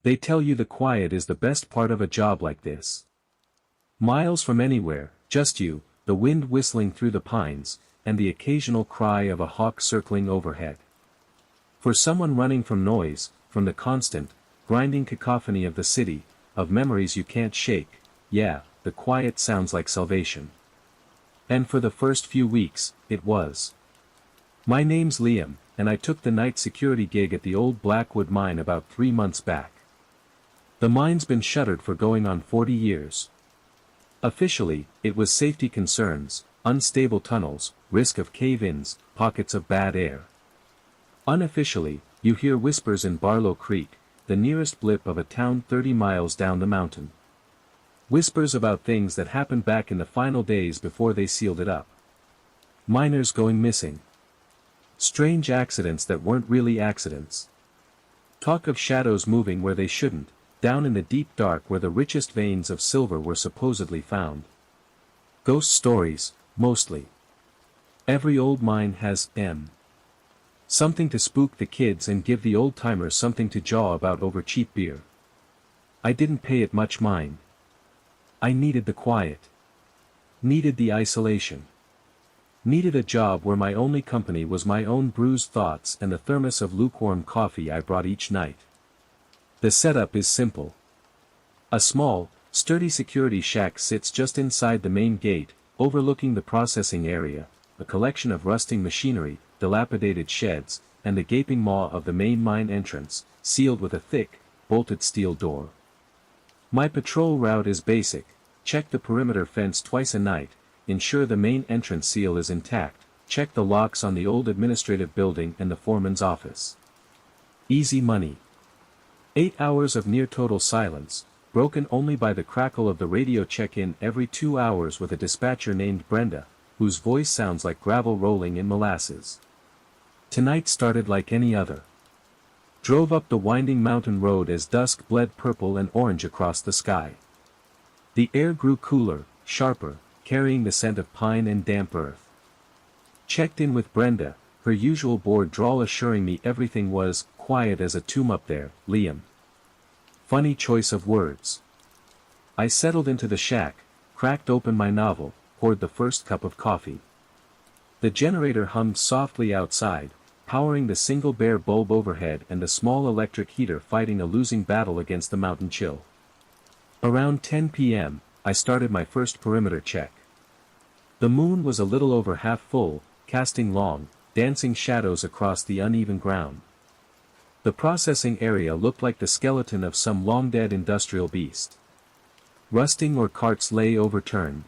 They tell you the quiet is the best part of a job like this. Miles from anywhere, just you, the wind whistling through the pines, and the occasional cry of a hawk circling overhead. For someone running from noise, from the constant, grinding cacophony of the city, of memories you can't shake, yeah, the quiet sounds like salvation. And for the first few weeks, it was. My name's Liam, and I took the night security gig at the old Blackwood Mine about 3 months back. The mine's been shuttered for going on 40 years. Officially, it was safety concerns, unstable tunnels, risk of cave-ins, pockets of bad air. Unofficially, you hear whispers in Barlow Creek, the nearest blip of a town 30 miles down the mountain. Whispers about things that happened back in the final days before they sealed it up. Miners going missing. Strange accidents that weren't really accidents. Talk of shadows moving where they shouldn't, down in the deep dark where the richest veins of silver were supposedly found. Ghost stories, mostly. Every old mine has something to spook the kids and give the old-timers something to jaw about over cheap beer. I didn't pay it much mind. I needed the quiet. Needed the isolation. Needed a job where my only company was my own bruised thoughts and the thermos of lukewarm coffee I brought each night. The setup is simple. A small, sturdy security shack sits just inside the main gate, overlooking the processing area, a collection of rusting machinery, dilapidated sheds, and the gaping maw of the main mine entrance, sealed with a thick, bolted steel door. My patrol route is basic: check the perimeter fence twice a night, ensure the main entrance seal is intact, check the locks on the old administrative building and the foreman's office. Easy money. 8 hours of near-total silence, broken only by the crackle of the radio check-in every 2 hours with a dispatcher named Brenda, whose voice sounds like gravel rolling in molasses. Tonight started like any other. Drove up the winding mountain road as dusk bled purple and orange across the sky. The air grew cooler, sharper, carrying the scent of pine and damp earth. Checked in with Brenda, her usual bored drawl assuring me everything was quiet as a tomb up there, Liam. Funny choice of words. I settled into the shack, cracked open my novel, poured the first cup of coffee. The generator hummed softly outside, powering the single bare bulb overhead and the small electric heater fighting a losing battle against the mountain chill. Around 10 p.m., I started my first perimeter check. The moon was a little over half full, casting long, dancing shadows across the uneven ground. The processing area looked like the skeleton of some long-dead industrial beast. Rusting or carts lay overturned.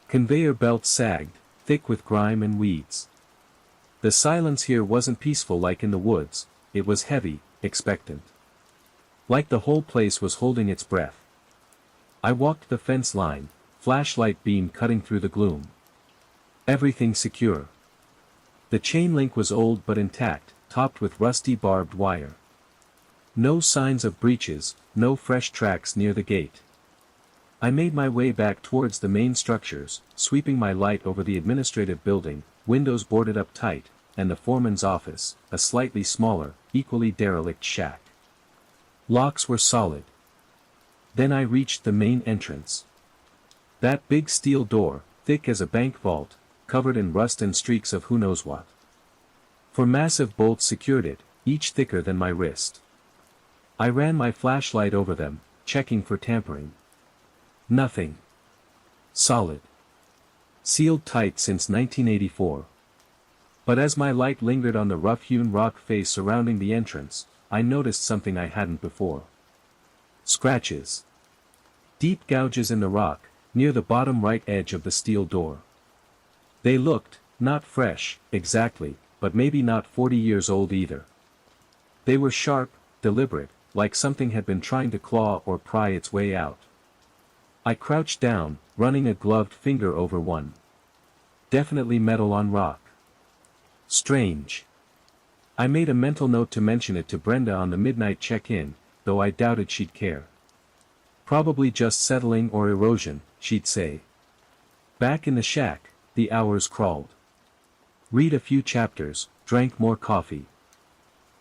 Conveyor belts sagged, thick with grime and weeds. The silence here wasn't peaceful like in the woods, it was heavy, expectant. Like the whole place was holding its breath. I walked the fence line, flashlight beam cutting through the gloom. Everything secure. The chain link was old but intact, topped with rusty barbed wire. No signs of breaches, no fresh tracks near the gate. I made my way back towards the main structures, sweeping my light over the administrative building, windows boarded up tight, and the foreman's office, a slightly smaller, equally derelict shack. Locks were solid. Then I reached the main entrance. That big steel door, thick as a bank vault, covered in rust and streaks of who knows what. For massive bolts secured it, each thicker than my wrist. I ran my flashlight over them, checking for tampering. Nothing. Solid. Sealed tight since 1984. But as my light lingered on the rough-hewn rock face surrounding the entrance, I noticed something I hadn't before. Scratches. Deep gouges in the rock, near the bottom right edge of the steel door. They looked, not fresh, exactly, but maybe not 40 years old either. They were sharp, deliberate, like something had been trying to claw or pry its way out. I crouched down, running a gloved finger over one. Definitely metal on rock. Strange. I made a mental note to mention it to Brenda on the midnight check-in, though I doubted she'd care. Probably just settling or erosion, she'd say. Back in the shack, the hours crawled. Read a few chapters, drank more coffee.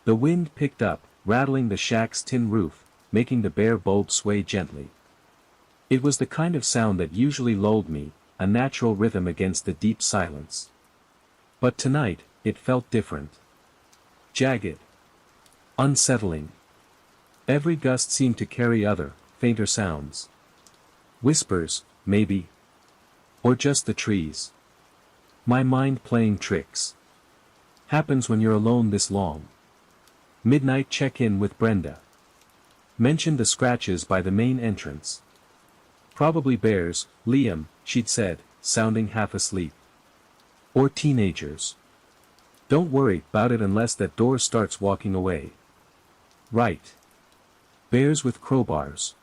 The wind picked up, rattling the shack's tin roof, making the bare bulb sway gently. It was the kind of sound that usually lulled me, a natural rhythm against the deep silence. But tonight, it felt different. Jagged. Unsettling. Every gust seemed to carry other, fainter sounds. Whispers, maybe. Or just the trees. My mind playing tricks. Happens when you're alone this long. Midnight check-in with Brenda. Mentioned the scratches by the main entrance. Probably bears, Liam, she'd said, sounding half asleep. Or teenagers. Don't worry about it unless that door starts walking away. Right. Bears with crowbars.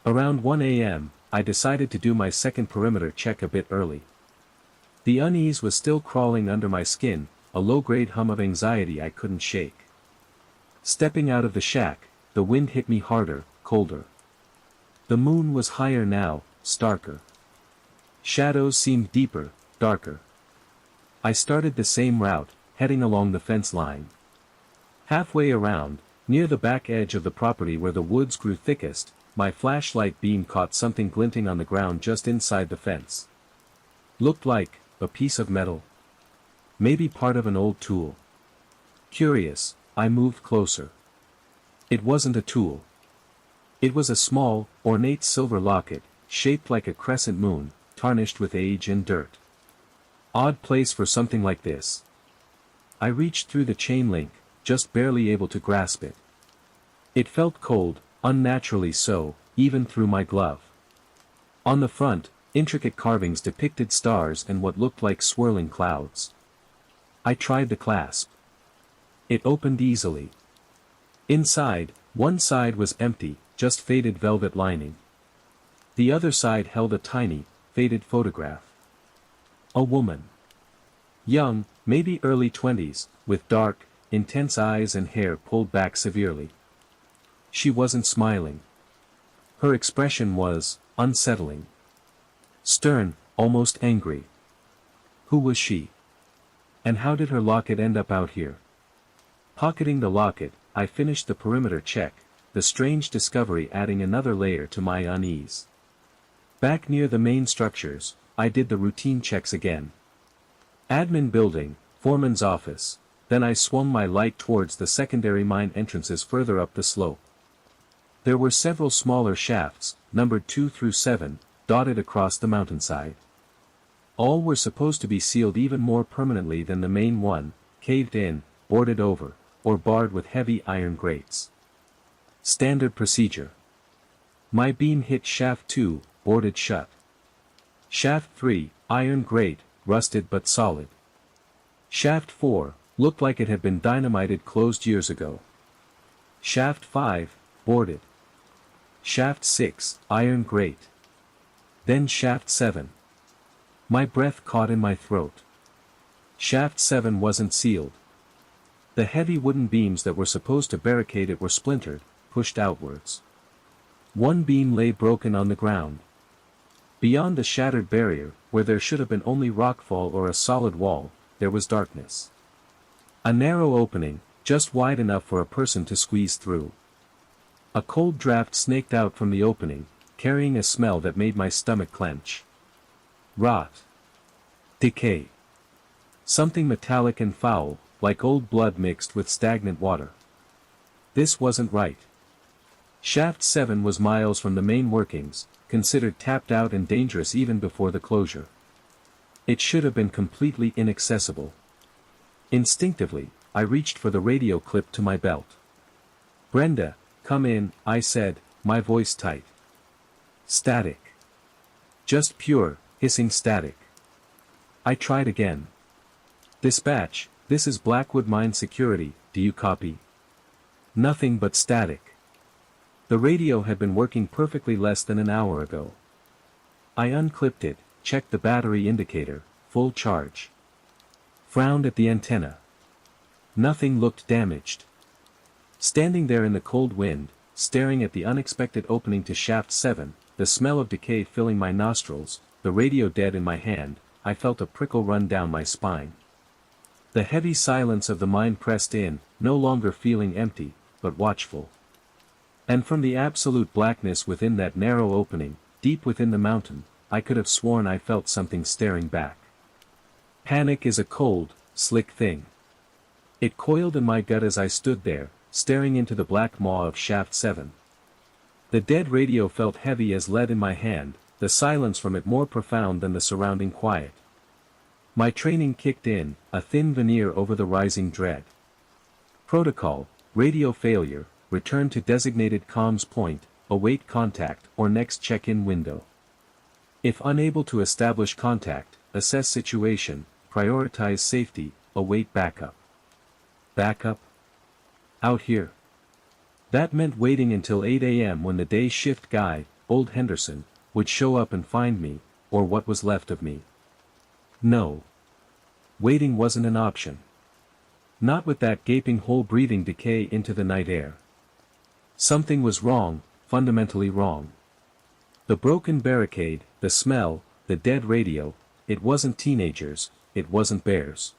Around 1 a.m., I decided to do my second perimeter check a bit early. The unease was still crawling under my skin, a low-grade hum of anxiety I couldn't shake. Stepping out of the shack, the wind hit me harder, colder. The moon was higher now, starker. Shadows seemed deeper, darker. I started the same route, heading along the fence line. Halfway around, near the back edge of the property where the woods grew thickest, my flashlight beam caught something glinting on the ground just inside the fence. Looked like a piece of metal. Maybe part of an old tool. Curious, I moved closer. It wasn't a tool. It was a small, ornate silver locket, shaped like a crescent moon, tarnished with age and dirt. Odd place for something like this. I reached through the chain link, just barely able to grasp it. It felt cold, unnaturally so, even through my glove. On the front, intricate carvings depicted stars and what looked like swirling clouds. I tried the clasp. It opened easily. Inside, one side was empty, just faded velvet lining. The other side held a tiny, faded photograph. A woman. Young, maybe early 20s, with dark, intense eyes and hair pulled back severely. She wasn't smiling. Her expression was unsettling. Stern, almost angry. Who was she? And how did her locket end up out here? Pocketing the locket, I finished the perimeter check, the strange discovery adding another layer to my unease. Back near the main structures, I did the routine checks again. Admin building, foreman's office, then I swung my light towards the secondary mine entrances further up the slope. There were several smaller shafts, numbered 2 through 7, dotted across the mountainside. All were supposed to be sealed even more permanently than the main one, caved in, boarded over, or barred with heavy iron grates. Standard procedure. My beam hit shaft 2, boarded shut. Shaft 3, iron grate, rusted but solid. Shaft 4, looked like it had been dynamited closed years ago. Shaft 5, boarded. Shaft 6, iron grate. Then shaft 7. My breath caught in my throat. Shaft 7 wasn't sealed. The heavy wooden beams that were supposed to barricade it were splintered, pushed outwards. One beam lay broken on the ground. Beyond the shattered barrier, where there should have been only rockfall or a solid wall, there was darkness. A narrow opening, just wide enough for a person to squeeze through. A cold draft snaked out from the opening, carrying a smell that made my stomach clench. Rot. Decay. Something metallic and foul, like old blood mixed with stagnant water. This wasn't right. Shaft 7 was miles from the main workings, considered tapped out and dangerous even before the closure. It should have been completely inaccessible. Instinctively, I reached for the radio clip to my belt. "Brenda, come in," I said, my voice tight. Static. Just pure, hissing static. I tried again. "Dispatch, this is Blackwood Mine security, do you copy?" Nothing but static. The radio had been working perfectly less than an hour ago. I unclipped it, checked the battery indicator, full charge. Frowned at the antenna. Nothing looked damaged. Standing there in the cold wind, staring at the unexpected opening to shaft 7, the smell of decay filling my nostrils, the radio dead in my hand, I felt a prickle run down my spine. The heavy silence of the mine pressed in, no longer feeling empty, but watchful. And from the absolute blackness within that narrow opening, deep within the mountain, I could have sworn I felt something staring back. Panic is a cold, slick thing. It coiled in my gut as I stood there, staring into the black maw of Shaft 7. The dead radio felt heavy as lead in my hand, the silence from it more profound than the surrounding quiet. My training kicked in, a thin veneer over the rising dread. Protocol: radio failure, return to designated comms point, await contact or next check-in window. If unable to establish contact, assess situation, prioritize safety, await backup. Backup? Out here. That meant waiting until 8 a.m. when the day shift guy, old Henderson, would show up and find me, or what was left of me. No. Waiting wasn't an option. Not with that gaping hole breathing decay into the night air. Something was wrong, fundamentally wrong. The broken barricade, the smell, the dead radio, it wasn't teenagers, it wasn't bears.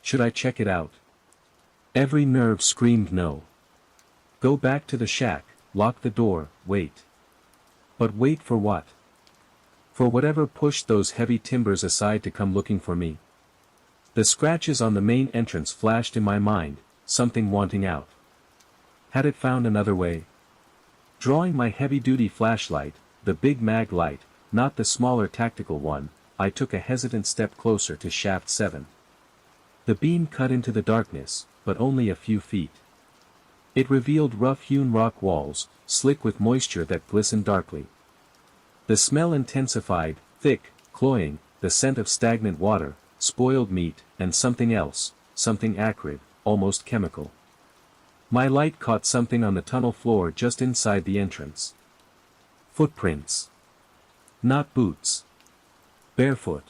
Should I check it out? Every nerve screamed no. Go back to the shack, lock the door, wait. But wait for what? For whatever pushed those heavy timbers aside to come looking for me. The scratches on the main entrance flashed in my mind, something wanting out. Had it found another way? Drawing my heavy-duty flashlight, the big mag light, not the smaller tactical one, I took a hesitant step closer to Shaft 7. The beam cut into the darkness, but only a few feet. It revealed rough-hewn rock walls, slick with moisture that glistened darkly. The smell intensified, thick, cloying, the scent of stagnant water, spoiled meat, and something else, something acrid, almost chemical. My light caught something on the tunnel floor just inside the entrance. Footprints. Not boots. Barefoot.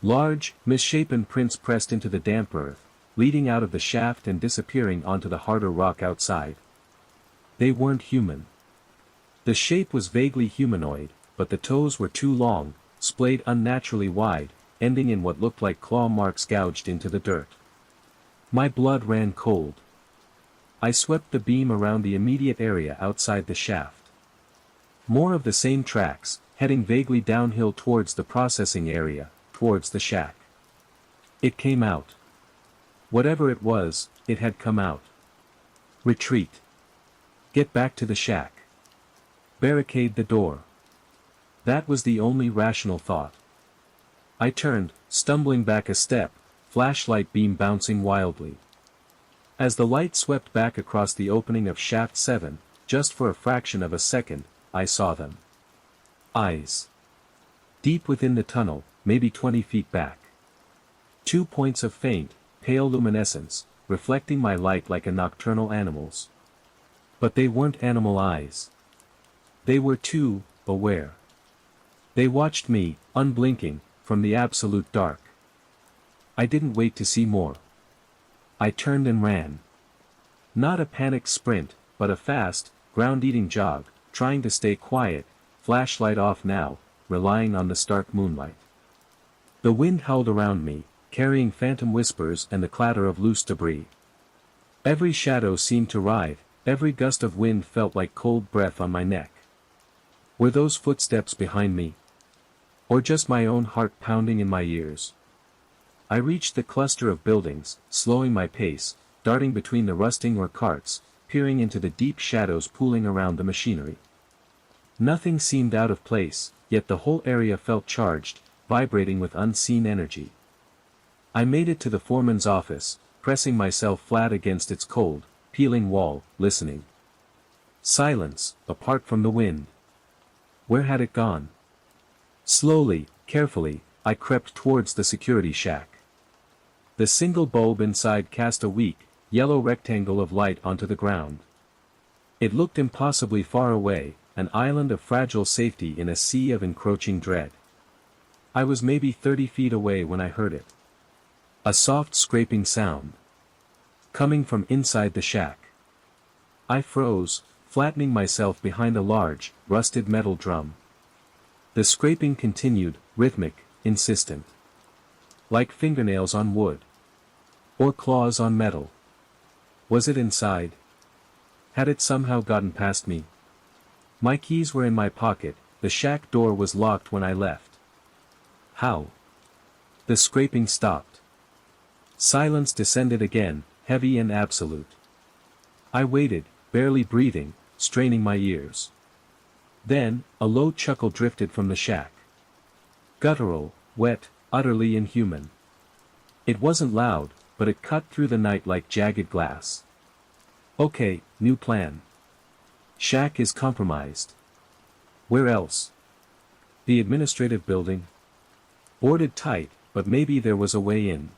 Large, misshapen prints pressed into the damp earth, leading out of the shaft and disappearing onto the harder rock outside. They weren't human. The shape was vaguely humanoid, but the toes were too long, splayed unnaturally wide, ending in what looked like claw marks gouged into the dirt. My blood ran cold. I swept the beam around the immediate area outside the shaft. More of the same tracks, heading vaguely downhill towards the processing area, towards the shack. It came out. Whatever it was, it had come out. Retreat. Get back to the shack. Barricade the door. That was the only rational thought. I turned, stumbling back a step, flashlight beam bouncing wildly. As the light swept back across the opening of Shaft 7, just for a fraction of a second, I saw them. Eyes. Deep within the tunnel, maybe 20 feet back. 2 points of faint, pale luminescence, reflecting my light like a nocturnal animal's. But they weren't animal eyes. They were too aware. They watched me, unblinking, from the absolute dark. I didn't wait to see more. I turned and ran. Not a panicked sprint, but a fast, ground-eating jog, trying to stay quiet, flashlight off now, relying on the stark moonlight. The wind howled around me, carrying phantom whispers and the clatter of loose debris. Every shadow seemed to writhe, every gust of wind felt like cold breath on my neck. Were those footsteps behind me? Or just my own heart pounding in my ears? I reached the cluster of buildings, slowing my pace, darting between the rusting or carts, peering into the deep shadows pooling around the machinery. Nothing seemed out of place, yet the whole area felt charged, vibrating with unseen energy. I made it to the foreman's office, pressing myself flat against its cold, peeling wall, listening. Silence, apart from the wind. Where had it gone? Slowly, carefully, I crept towards the security shack. The single bulb inside cast a weak, yellow rectangle of light onto the ground. It looked impossibly far away, an island of fragile safety in a sea of encroaching dread. I was maybe 30 feet away when I heard it. A soft scraping sound. Coming from inside the shack. I froze, flattening myself behind a large, rusted metal drum. The scraping continued, rhythmic, insistent. Like fingernails on wood. Or claws on metal. Was it inside? Had it somehow gotten past me? My keys were in my pocket, the shack door was locked when I left. How? The scraping stopped. Silence descended again, heavy and absolute. I waited, barely breathing, straining my ears. Then, a low chuckle drifted from the shack. Guttural, wet, utterly inhuman. It wasn't loud, but it cut through the night like jagged glass. Okay, new plan. Shack is compromised. Where else? The administrative building? Boarded tight, but maybe there was a way in.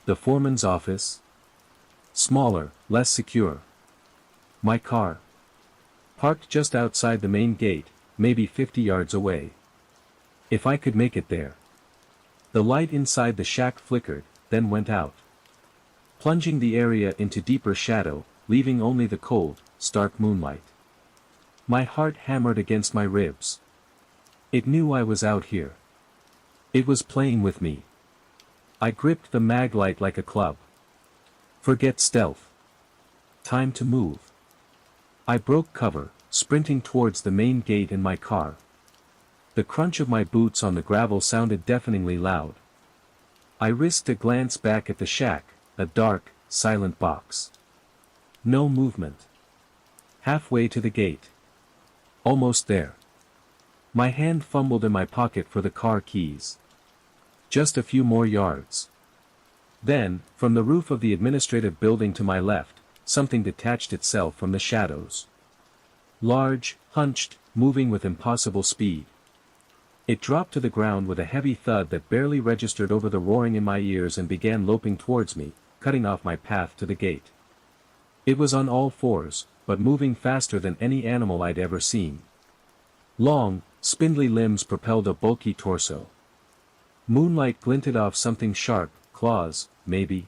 The foreman's office? Smaller, less secure. My car? Parked just outside the main gate, maybe 50 yards away. If I could make it there. The light inside the shack flickered, then went out, plunging the area into deeper shadow, leaving only the cold, stark moonlight. My heart hammered against my ribs. It knew I was out here. It was playing with me. I gripped the mag light like a club. Forget stealth. Time to move. I broke cover, sprinting towards the main gate in my car. The crunch of my boots on the gravel sounded deafeningly loud. I risked a glance back at the shack, a dark, silent box. No movement. Halfway to the gate. Almost there. My hand fumbled in my pocket for the car keys. Just a few more yards. Then, from the roof of the administrative building to my left, something detached itself from the shadows. Large, hunched, moving with impossible speed. It dropped to the ground with a heavy thud that barely registered over the roaring in my ears and began loping towards me, cutting off my path to the gate. It was on all fours, but moving faster than any animal I'd ever seen. Long, spindly limbs propelled a bulky torso. Moonlight glinted off something sharp, claws, maybe.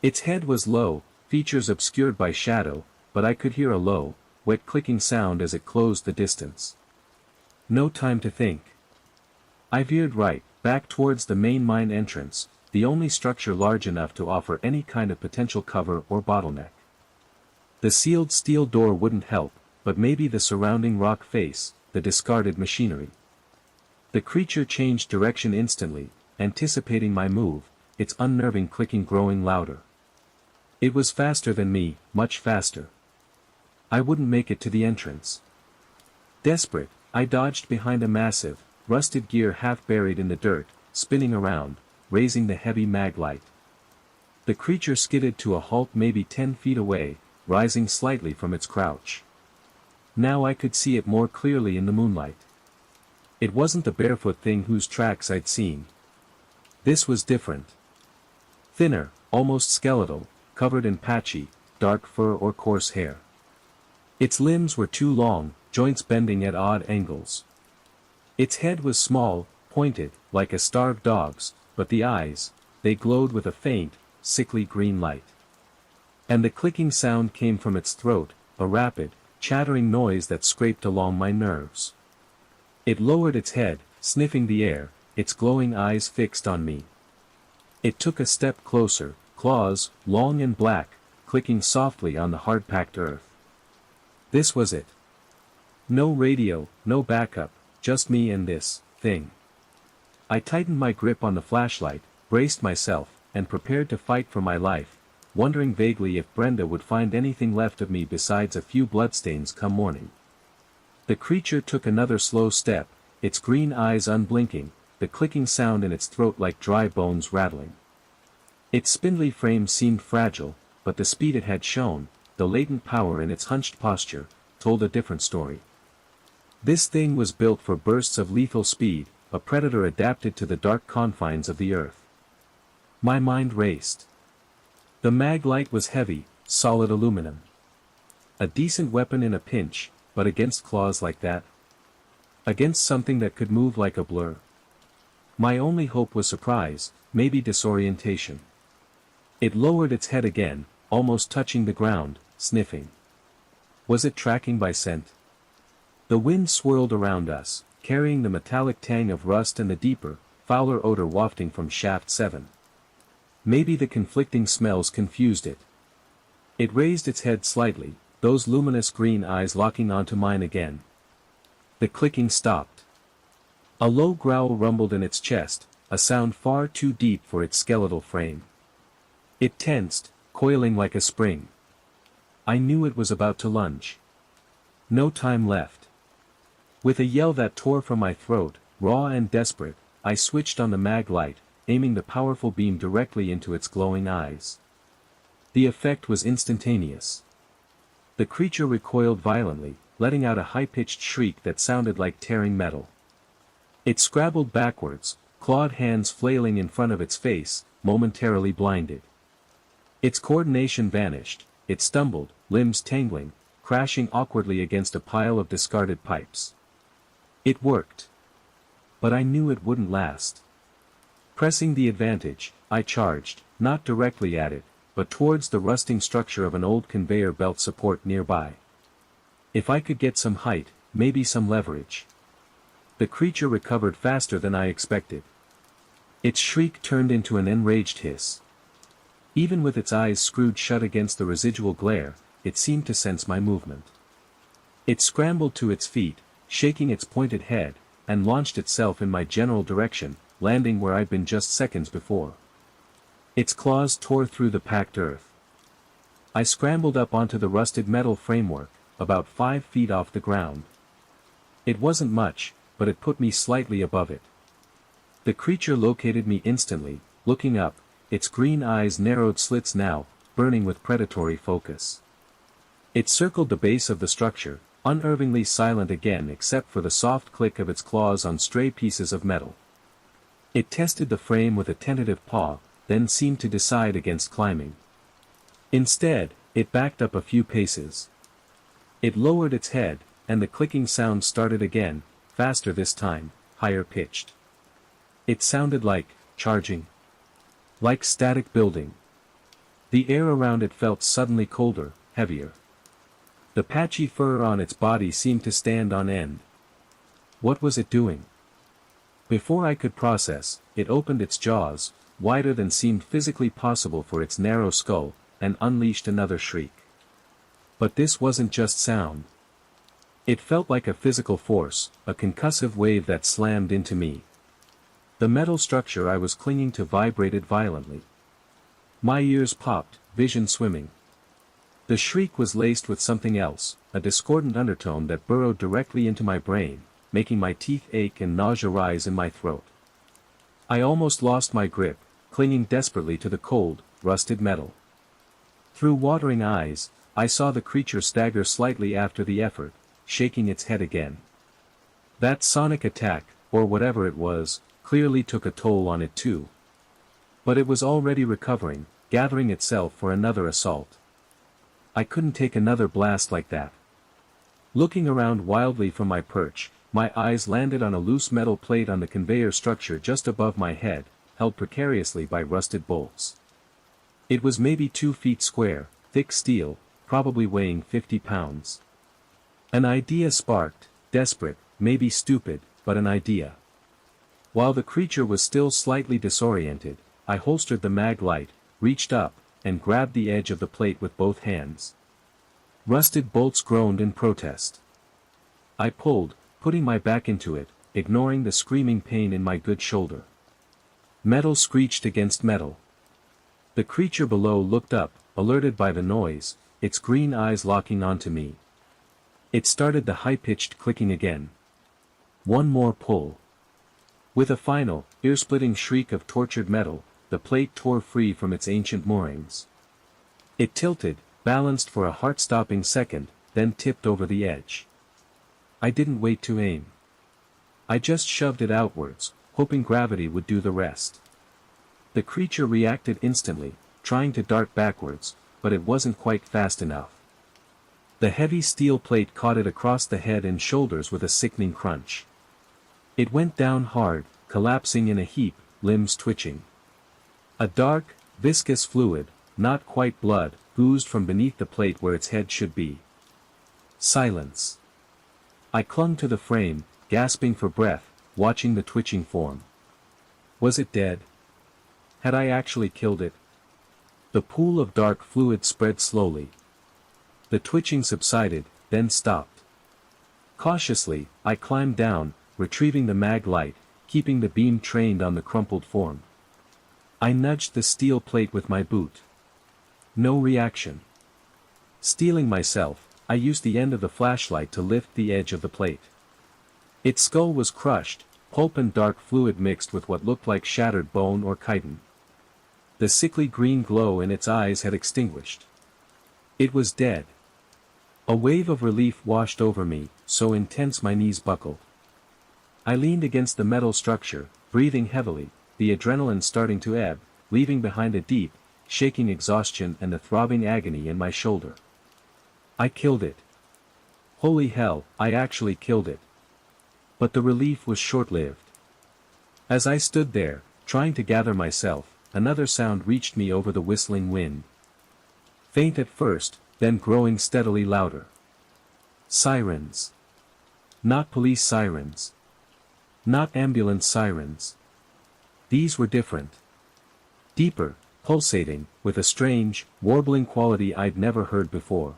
Its head was low, features obscured by shadow, but I could hear a low, wet clicking sound as it closed the distance. No time to think. I veered right, back towards the main mine entrance, the only structure large enough to offer any kind of potential cover or bottleneck. The sealed steel door wouldn't help, but maybe the surrounding rock face, the discarded machinery. The creature changed direction instantly, anticipating my move, its unnerving clicking growing louder. It was faster than me, much faster. I wouldn't make it to the entrance. Desperate, I dodged behind a massive, rusted gear half buried in the dirt, spinning around, raising the heavy mag light. The creature skidded to a halt maybe 10 feet away, rising slightly from its crouch. Now I could see it more clearly in the moonlight. It wasn't the barefoot thing whose tracks I'd seen. This was different. Thinner, almost skeletal, covered in patchy, dark fur or coarse hair. Its limbs were too long, joints bending at odd angles. Its head was small, pointed, like a starved dog's, but the eyes, they glowed with a faint, sickly green light. And the clicking sound came from its throat, a rapid, chattering noise that scraped along my nerves. It lowered its head, sniffing the air, its glowing eyes fixed on me. It took a step closer, claws, long and black, clicking softly on the hard-packed earth. This was it. No radio, no backup, just me and this thing. I tightened my grip on the flashlight, braced myself, and prepared to fight for my life, wondering vaguely if Brenda would find anything left of me besides a few bloodstains come morning. The creature took another slow step, its green eyes unblinking, the clicking sound in its throat like dry bones rattling. Its spindly frame seemed fragile, but the speed it had shown, the latent power in its hunched posture, told a different story. This thing was built for bursts of lethal speed, a predator adapted to the dark confines of the earth. My mind raced. The mag light was heavy, solid aluminum. A decent weapon in a pinch, but against claws like that? Against something that could move like a blur? My only hope was surprise, maybe disorientation. It lowered its head again, almost touching the ground, sniffing. Was it tracking by scent? The wind swirled around us, carrying the metallic tang of rust and the deeper, fouler odor wafting from Shaft 7. Maybe the conflicting smells confused it. It raised its head slightly, those luminous green eyes locking onto mine again. The clicking stopped. A low growl rumbled in its chest, a sound far too deep for its skeletal frame. It tensed, coiling like a spring. I knew it was about to lunge. No time left. With a yell that tore from my throat, raw and desperate, I switched on the mag light, aiming the powerful beam directly into its glowing eyes. The effect was instantaneous. The creature recoiled violently, letting out a high-pitched shriek that sounded like tearing metal. It scrabbled backwards, clawed hands flailing in front of its face, momentarily blinded. Its coordination vanished, it stumbled, limbs tangling, crashing awkwardly against a pile of discarded pipes. It worked. But I knew it wouldn't last. Pressing the advantage, I charged, not directly at it, but towards the rusting structure of an old conveyor belt support nearby. If I could get some height, maybe some leverage. The creature recovered faster than I expected. Its shriek turned into an enraged hiss. Even with its eyes screwed shut against the residual glare, it seemed to sense my movement. It scrambled to its feet, shaking its pointed head, and launched itself in my general direction, landing where I'd been just seconds before. Its claws tore through the packed earth. I scrambled up onto the rusted metal framework, about 5 feet off the ground. It wasn't much, but it put me slightly above it. The creature located me instantly, looking up, its green eyes narrowed slits now, burning with predatory focus. It circled the base of the structure, unnervingly silent again except for the soft click of its claws on stray pieces of metal. It tested the frame with a tentative paw, then seemed to decide against climbing. Instead, it backed up a few paces. It lowered its head, and the clicking sound started again, faster this time, higher pitched. It sounded like charging. Like static building. The air around it felt suddenly colder, heavier. The patchy fur on its body seemed to stand on end. What was it doing? Before I could process, it opened its jaws, wider than seemed physically possible for its narrow skull, and unleashed another shriek. But this wasn't just sound. It felt like a physical force, a concussive wave that slammed into me. The metal structure I was clinging to vibrated violently. My ears popped, vision swimming. The shriek was laced with something else, a discordant undertone that burrowed directly into my brain, making my teeth ache and nausea rise in my throat. I almost lost my grip, clinging desperately to the cold, rusted metal. Through watering eyes, I saw the creature stagger slightly after the effort, shaking its head again. That sonic attack, or whatever it was, clearly took a toll on it too. But it was already recovering, gathering itself for another assault. I couldn't take another blast like that. Looking around wildly from my perch, my eyes landed on a loose metal plate on the conveyor structure just above my head, held precariously by rusted bolts. It was maybe 2 feet square, thick steel, probably weighing 50 pounds. An idea sparked, desperate, maybe stupid, but an idea. While the creature was still slightly disoriented, I holstered the mag light, reached up, and grabbed the edge of the plate with both hands. Rusted bolts groaned in protest. I pulled, putting my back into it, ignoring the screaming pain in my good shoulder. Metal screeched against metal. The creature below looked up, alerted by the noise, its green eyes locking onto me. It started the high-pitched clicking again. One more pull. With a final, ear-splitting shriek of tortured metal, the plate tore free from its ancient moorings. It tilted, balanced for a heart-stopping second, then tipped over the edge. I didn't wait to aim. I just shoved it outwards, hoping gravity would do the rest. The creature reacted instantly, trying to dart backwards, but it wasn't quite fast enough. The heavy steel plate caught it across the head and shoulders with a sickening crunch. It went down hard, collapsing in a heap, limbs twitching. A dark, viscous fluid, not quite blood, oozed from beneath the plate where its head should be. Silence. I clung to the frame, gasping for breath, watching the twitching form. Was it dead? Had I actually killed it? The pool of dark fluid spread slowly. The twitching subsided, then stopped. Cautiously, I climbed down, retrieving the mag light, keeping the beam trained on the crumpled form. I nudged the steel plate with my boot. No reaction. Steeling myself, I used the end of the flashlight to lift the edge of the plate. Its skull was crushed, pulp and dark fluid mixed with what looked like shattered bone or chitin. The sickly green glow in its eyes had extinguished. It was dead. A wave of relief washed over me, so intense my knees buckled. I leaned against the metal structure, breathing heavily, the adrenaline starting to ebb, leaving behind a deep, shaking exhaustion and the throbbing agony in my shoulder. I killed it. Holy hell, I actually killed it. But the relief was short-lived. As I stood there, trying to gather myself, another sound reached me over the whistling wind. Faint at first, then growing steadily louder. Sirens. Not police sirens. Not ambulance sirens. These were different. Deeper, pulsating, with a strange, warbling quality I'd never heard before.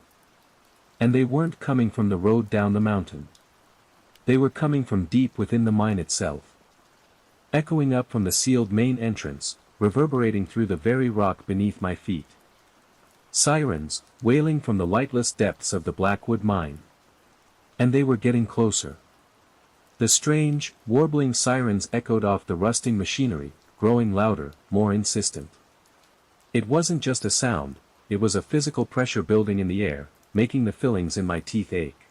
And they weren't coming from the road down the mountain. They were coming from deep within the mine itself. Echoing up from the sealed main entrance, reverberating through the very rock beneath my feet. Sirens, wailing from the lightless depths of the Blackwood Mine. And they were getting closer. The strange, warbling sirens echoed off the rusting machinery, growing louder, more insistent. It wasn't just a sound, it was a physical pressure building in the air, making the fillings in my teeth ache.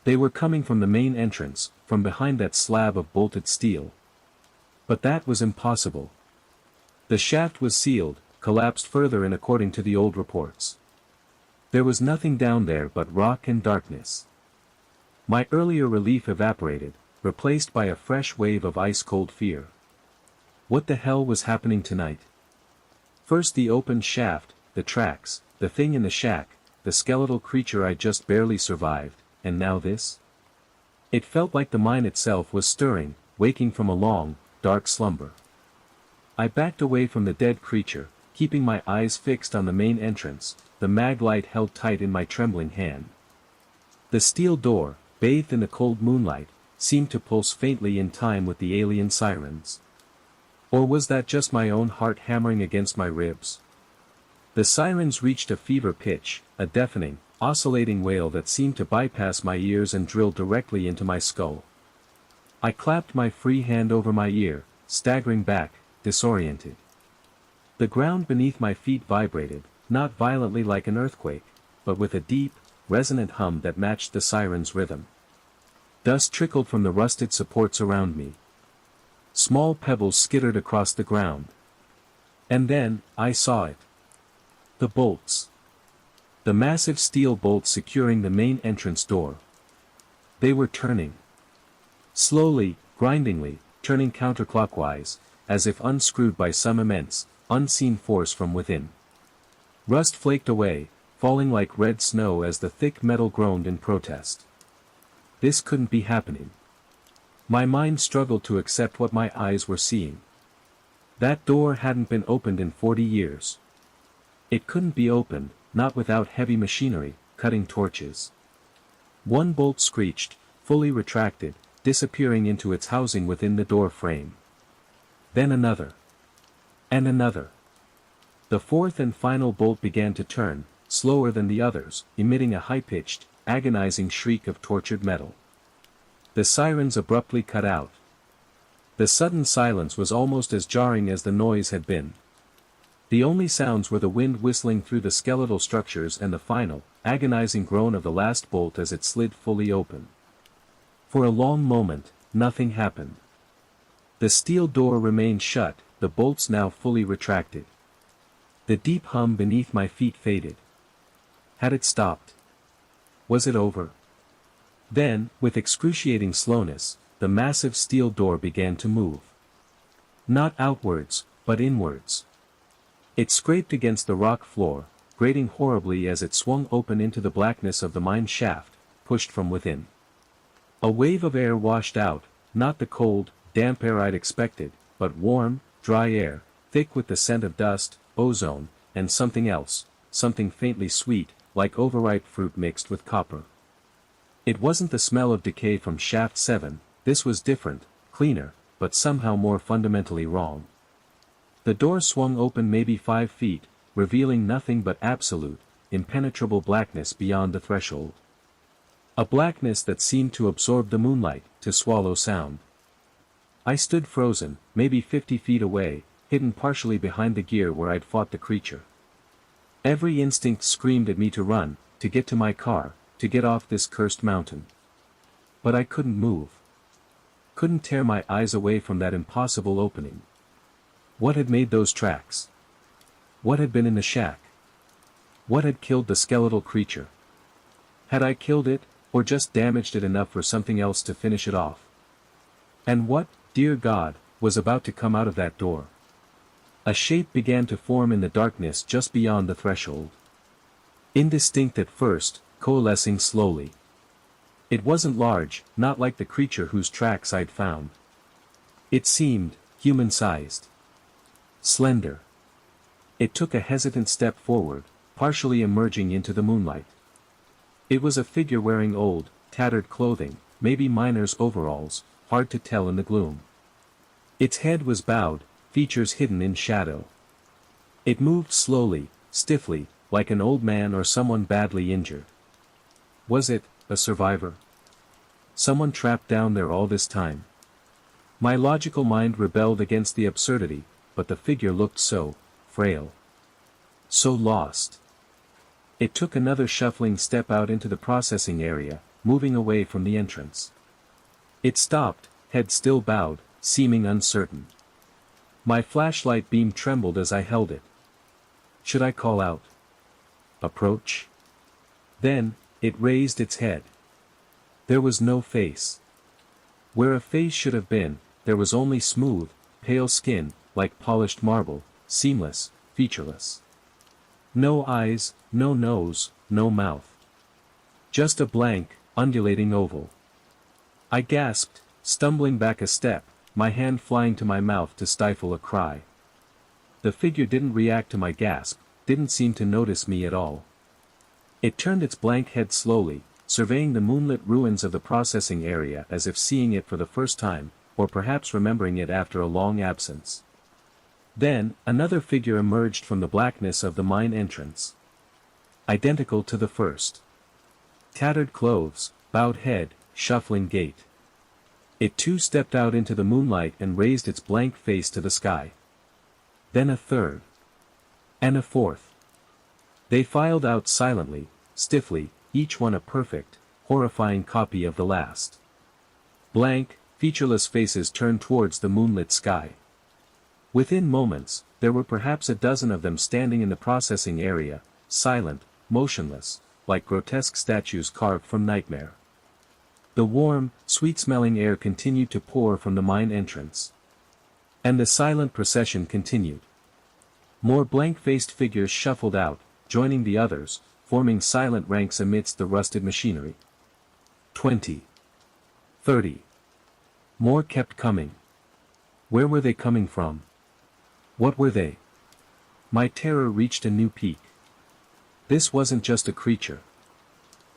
They were coming from the main entrance, from behind that slab of bolted steel. But that was impossible. The shaft was sealed, collapsed further in according to the old reports. There was nothing down there but rock and darkness. My earlier relief evaporated, replaced by a fresh wave of ice-cold fear. What the hell was happening tonight? First the open shaft, the tracks, the thing in the shack, the skeletal creature I just barely survived, and now this? It felt like the mine itself was stirring, waking from a long, dark slumber. I backed away from the dead creature, keeping my eyes fixed on the main entrance, the mag light held tight in my trembling hand. The steel door, bathed in the cold moonlight, seemed to pulse faintly in time with the alien sirens. Or was that just my own heart hammering against my ribs? The sirens reached a fever pitch, a deafening, oscillating wail that seemed to bypass my ears and drill directly into my skull. I clapped my free hand over my ear, staggering back, disoriented. The ground beneath my feet vibrated, not violently like an earthquake, but with a deep, resonant hum that matched the siren's rhythm. Dust trickled from the rusted supports around me. Small pebbles skittered across the ground. And then, I saw it. The bolts. The massive steel bolts securing the main entrance door. They were turning. Slowly, grindingly, turning counterclockwise, as if unscrewed by some immense, unseen force from within. Rust flaked away, falling like red snow as the thick metal groaned in protest. This couldn't be happening. My mind struggled to accept what my eyes were seeing. That door hadn't been opened in 40 years. It couldn't be opened, not without heavy machinery, cutting torches. One bolt screeched, fully retracted, disappearing into its housing within the door frame. Then another. And another. The fourth and final bolt began to turn, slower than the others, emitting a high-pitched, agonizing shriek of tortured metal. The sirens abruptly cut out. The sudden silence was almost as jarring as the noise had been. The only sounds were the wind whistling through the skeletal structures and the final, agonizing groan of the last bolt as it slid fully open. For a long moment, nothing happened. The steel door remained shut, the bolts now fully retracted. The deep hum beneath my feet faded. Had it stopped? Was it over? Then, with excruciating slowness, the massive steel door began to move. Not outwards, but inwards. It scraped against the rock floor, grating horribly as it swung open into the blackness of the mine shaft, pushed from within. A wave of air washed out, not the cold, damp air I'd expected, but warm, dry air, thick with the scent of dust, ozone, and something else, something faintly sweet, like overripe fruit mixed with copper. It wasn't the smell of decay from Shaft 7, this was different, cleaner, but somehow more fundamentally wrong. The door swung open maybe 5 feet, revealing nothing but absolute, impenetrable blackness beyond the threshold. A blackness that seemed to absorb the moonlight, to swallow sound. I stood frozen, maybe 50 feet away, hidden partially behind the gear where I'd fought the creature. Every instinct screamed at me to run, to get to my car, to get off this cursed mountain. But I couldn't move. Couldn't tear my eyes away from that impossible opening. What had made those tracks? What had been in the shack? What had killed the skeletal creature? Had I killed it, or just damaged it enough for something else to finish it off? And what, dear God, was about to come out of that door? A shape began to form in the darkness just beyond the threshold. Indistinct at first, coalescing slowly. It wasn't large, not like the creature whose tracks I'd found. It seemed, human-sized. Slender. It took a hesitant step forward, partially emerging into the moonlight. It was a figure wearing old, tattered clothing, maybe miner's overalls, hard to tell in the gloom. Its head was bowed, features hidden in shadow. It moved slowly, stiffly, like an old man or someone badly injured. Was it a survivor? Someone trapped down there all this time? My logical mind rebelled against the absurdity, but the figure looked so frail. So lost. It took another shuffling step out into the processing area, moving away from the entrance. It stopped, head still bowed, seeming uncertain. My flashlight beam trembled as I held it. Should I call out? Approach? Then, it raised its head. There was no face. Where a face should have been, there was only smooth, pale skin, like polished marble, seamless, featureless. No eyes, no nose, no mouth. Just a blank, undulating oval. I gasped, stumbling back a step, my hand flying to my mouth to stifle a cry. The figure didn't react to my gasp, didn't seem to notice me at all. It turned its blank head slowly, surveying the moonlit ruins of the processing area as if seeing it for the first time, or perhaps remembering it after a long absence. Then, another figure emerged from the blackness of the mine entrance. Identical to the first. Tattered clothes, bowed head, shuffling gait. It too stepped out into the moonlight and raised its blank face to the sky. Then a third. And a fourth. They filed out silently, stiffly, each one a perfect, horrifying copy of the last. Blank, featureless faces turned towards the moonlit sky. Within moments, there were perhaps a dozen of them standing in the processing area, silent, motionless, like grotesque statues carved from nightmare. The warm, sweet-smelling air continued to pour from the mine entrance. And the silent procession continued. More blank-faced figures shuffled out, joining the others, forming silent ranks amidst the rusted machinery. 20. 30. More kept coming. Where were they coming from? What were they? My terror reached a new peak. This wasn't just a creature.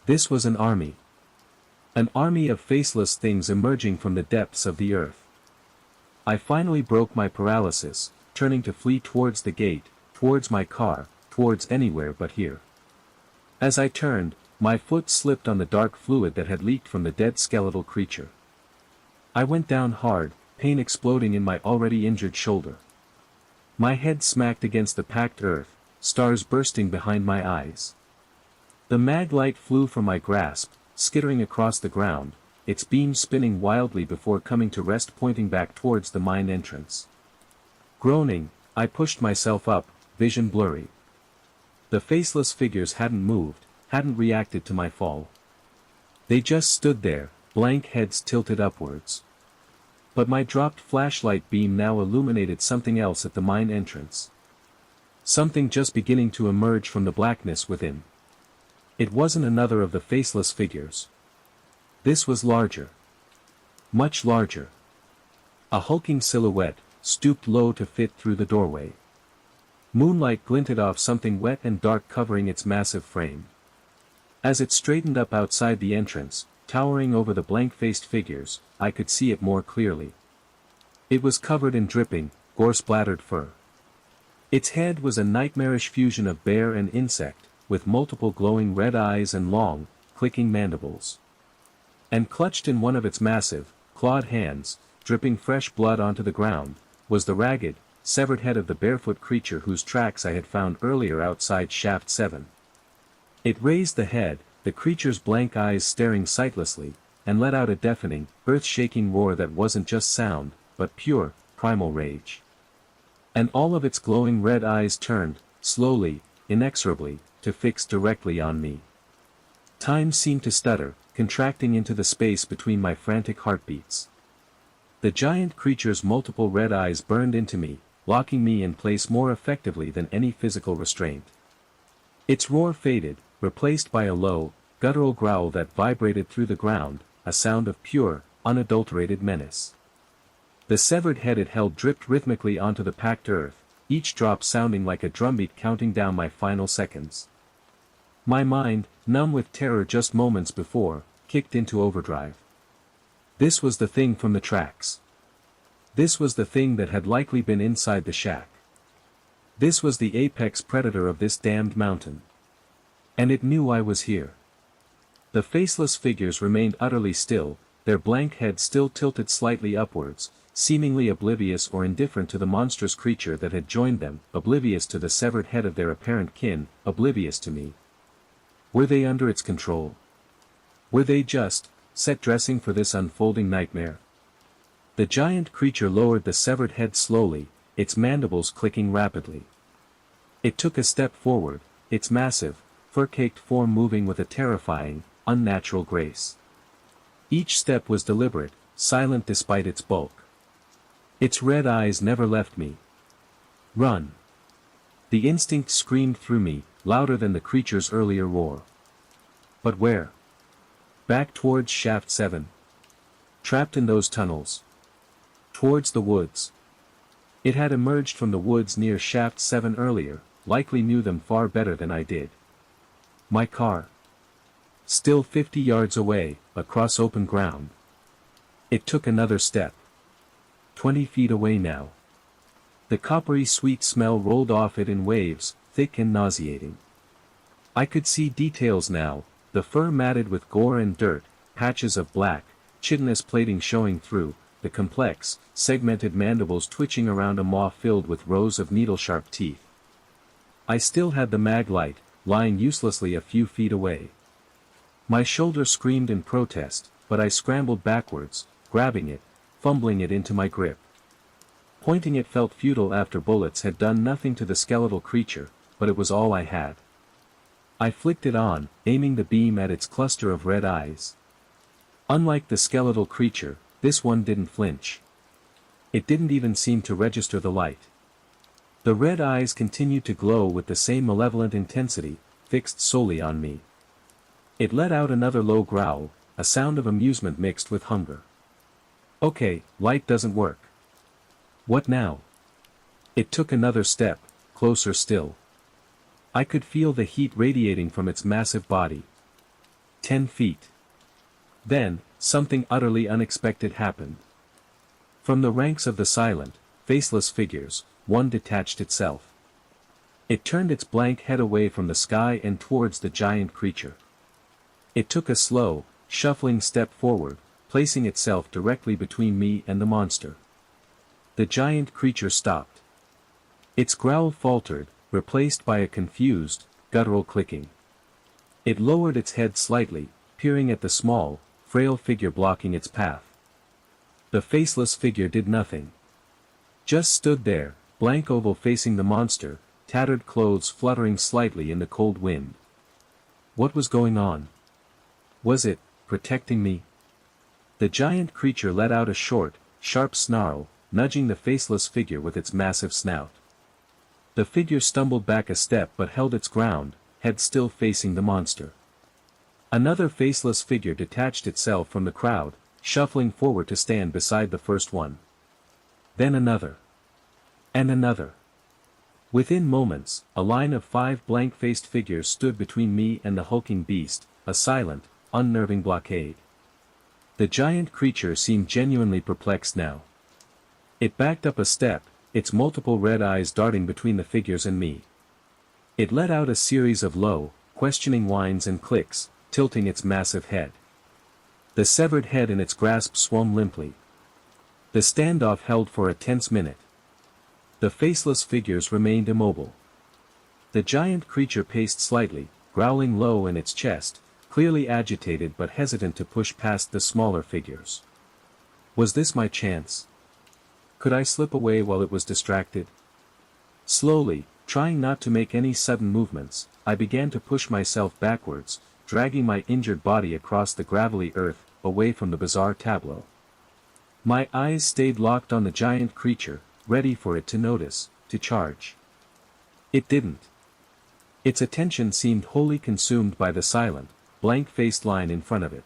This was an army. An army of faceless things emerging from the depths of the earth. I finally broke my paralysis, turning to flee towards the gate, towards my car, towards anywhere but here. As I turned, my foot slipped on the dark fluid that had leaked from the dead skeletal creature. I went down hard, pain exploding in my already injured shoulder. My head smacked against the packed earth, stars bursting behind my eyes. The mag light flew from my grasp, skittering across the ground, its beam spinning wildly before coming to rest pointing back towards the mine entrance. Groaning, I pushed myself up, vision blurry. The faceless figures hadn't moved, hadn't reacted to my fall. They just stood there, blank heads tilted upwards. But my dropped flashlight beam now illuminated something else at the mine entrance. Something just beginning to emerge from the blackness within. It wasn't another of the faceless figures. This was larger. Much larger. A hulking silhouette, stooped low to fit through the doorway. Moonlight glinted off something wet and dark covering its massive frame. As it straightened up outside the entrance, towering over the blank-faced figures, I could see it more clearly. It was covered in dripping, gore-splattered fur. Its head was a nightmarish fusion of bear and insect, with multiple glowing red eyes and long, clicking mandibles. And clutched in one of its massive, clawed hands, dripping fresh blood onto the ground, was the ragged, severed head of the barefoot creature whose tracks I had found earlier outside Shaft 7. It raised the head, the creature's blank eyes staring sightlessly, and let out a deafening, earth-shaking roar that wasn't just sound, but pure, primal rage. And all of its glowing red eyes turned, slowly, inexorably, to fix directly on me. Time seemed to stutter, contracting into the space between my frantic heartbeats. The giant creature's multiple red eyes burned into me, locking me in place more effectively than any physical restraint. Its roar faded, replaced by a low, guttural growl that vibrated through the ground, a sound of pure, unadulterated menace. The severed head it held dripped rhythmically onto the packed earth, each drop sounding like a drumbeat counting down my final seconds. My mind, numb with terror just moments before, kicked into overdrive. This was the thing from the tracks. This was the thing that had likely been inside the shack. This was the apex predator of this damned mountain. And it knew I was here. The faceless figures remained utterly still, their blank heads still tilted slightly upwards, seemingly oblivious or indifferent to the monstrous creature that had joined them, oblivious to the severed head of their apparent kin, oblivious to me. Were they under its control? Were they just, set dressing for this unfolding nightmare? The giant creature lowered the severed head slowly, its mandibles clicking rapidly. It took a step forward, its massive, fur-caked form moving with a terrifying, unnatural grace. Each step was deliberate, silent despite its bulk. Its red eyes never left me. Run! The instinct screamed through me, louder than the creature's earlier roar. But where? Back towards Shaft 7. Trapped in those tunnels. Towards the woods. It had emerged from the woods near Shaft 7 earlier, likely knew them far better than I did. My car. Still 50 yards away, across open ground. It took another step. 20 feet away now. The coppery sweet smell rolled off it in waves, thick and nauseating. I could see details now, the fur matted with gore and dirt, patches of black, chitinous plating showing through, the complex, segmented mandibles twitching around a maw filled with rows of needle-sharp teeth. I still had the mag light, lying uselessly a few feet away. My shoulder screamed in protest, but I scrambled backwards, grabbing it, fumbling it into my grip. Pointing it felt futile after bullets had done nothing to the skeletal creature, but it was all I had. I flicked it on, aiming the beam at its cluster of red eyes. Unlike the skeletal creature, this one didn't flinch. It didn't even seem to register the light. The red eyes continued to glow with the same malevolent intensity, fixed solely on me. It let out another low growl, a sound of amusement mixed with hunger. Okay, light doesn't work. What now? It took another step, closer still. I could feel the heat radiating from its massive body. 10 feet. Then, something utterly unexpected happened. From the ranks of the silent, faceless figures, one detached itself. It turned its blank head away from the sky and towards the giant creature. It took a slow, shuffling step forward, placing itself directly between me and the monster. The giant creature stopped. Its growl faltered, replaced by a confused, guttural clicking. It lowered its head slightly, peering at the small, frail figure blocking its path. The faceless figure did nothing. Just stood there, blank oval facing the monster, tattered clothes fluttering slightly in the cold wind. What was going on? Was it protecting me? The giant creature let out a short, sharp snarl, nudging the faceless figure with its massive snout. The figure stumbled back a step but held its ground, head still facing the monster. Another faceless figure detached itself from the crowd, shuffling forward to stand beside the first one. Then another. And another. Within moments, a line of 5 blank-faced figures stood between me and the hulking beast, a silent, unnerving blockade. The giant creature seemed genuinely perplexed now. It backed up a step, its multiple red eyes darting between the figures and me. It let out a series of low, questioning whines and clicks, tilting its massive head. The severed head in its grasp swung limply. The standoff held for a tense minute. The faceless figures remained immobile. The giant creature paced slightly, growling low in its chest, clearly agitated but hesitant to push past the smaller figures. Was this my chance? Could I slip away while it was distracted? Slowly, trying not to make any sudden movements, I began to push myself backwards, dragging my injured body across the gravelly earth, away from the bizarre tableau. My eyes stayed locked on the giant creature, ready for it to notice, to charge. It didn't. Its attention seemed wholly consumed by the silent, blank-faced line in front of it.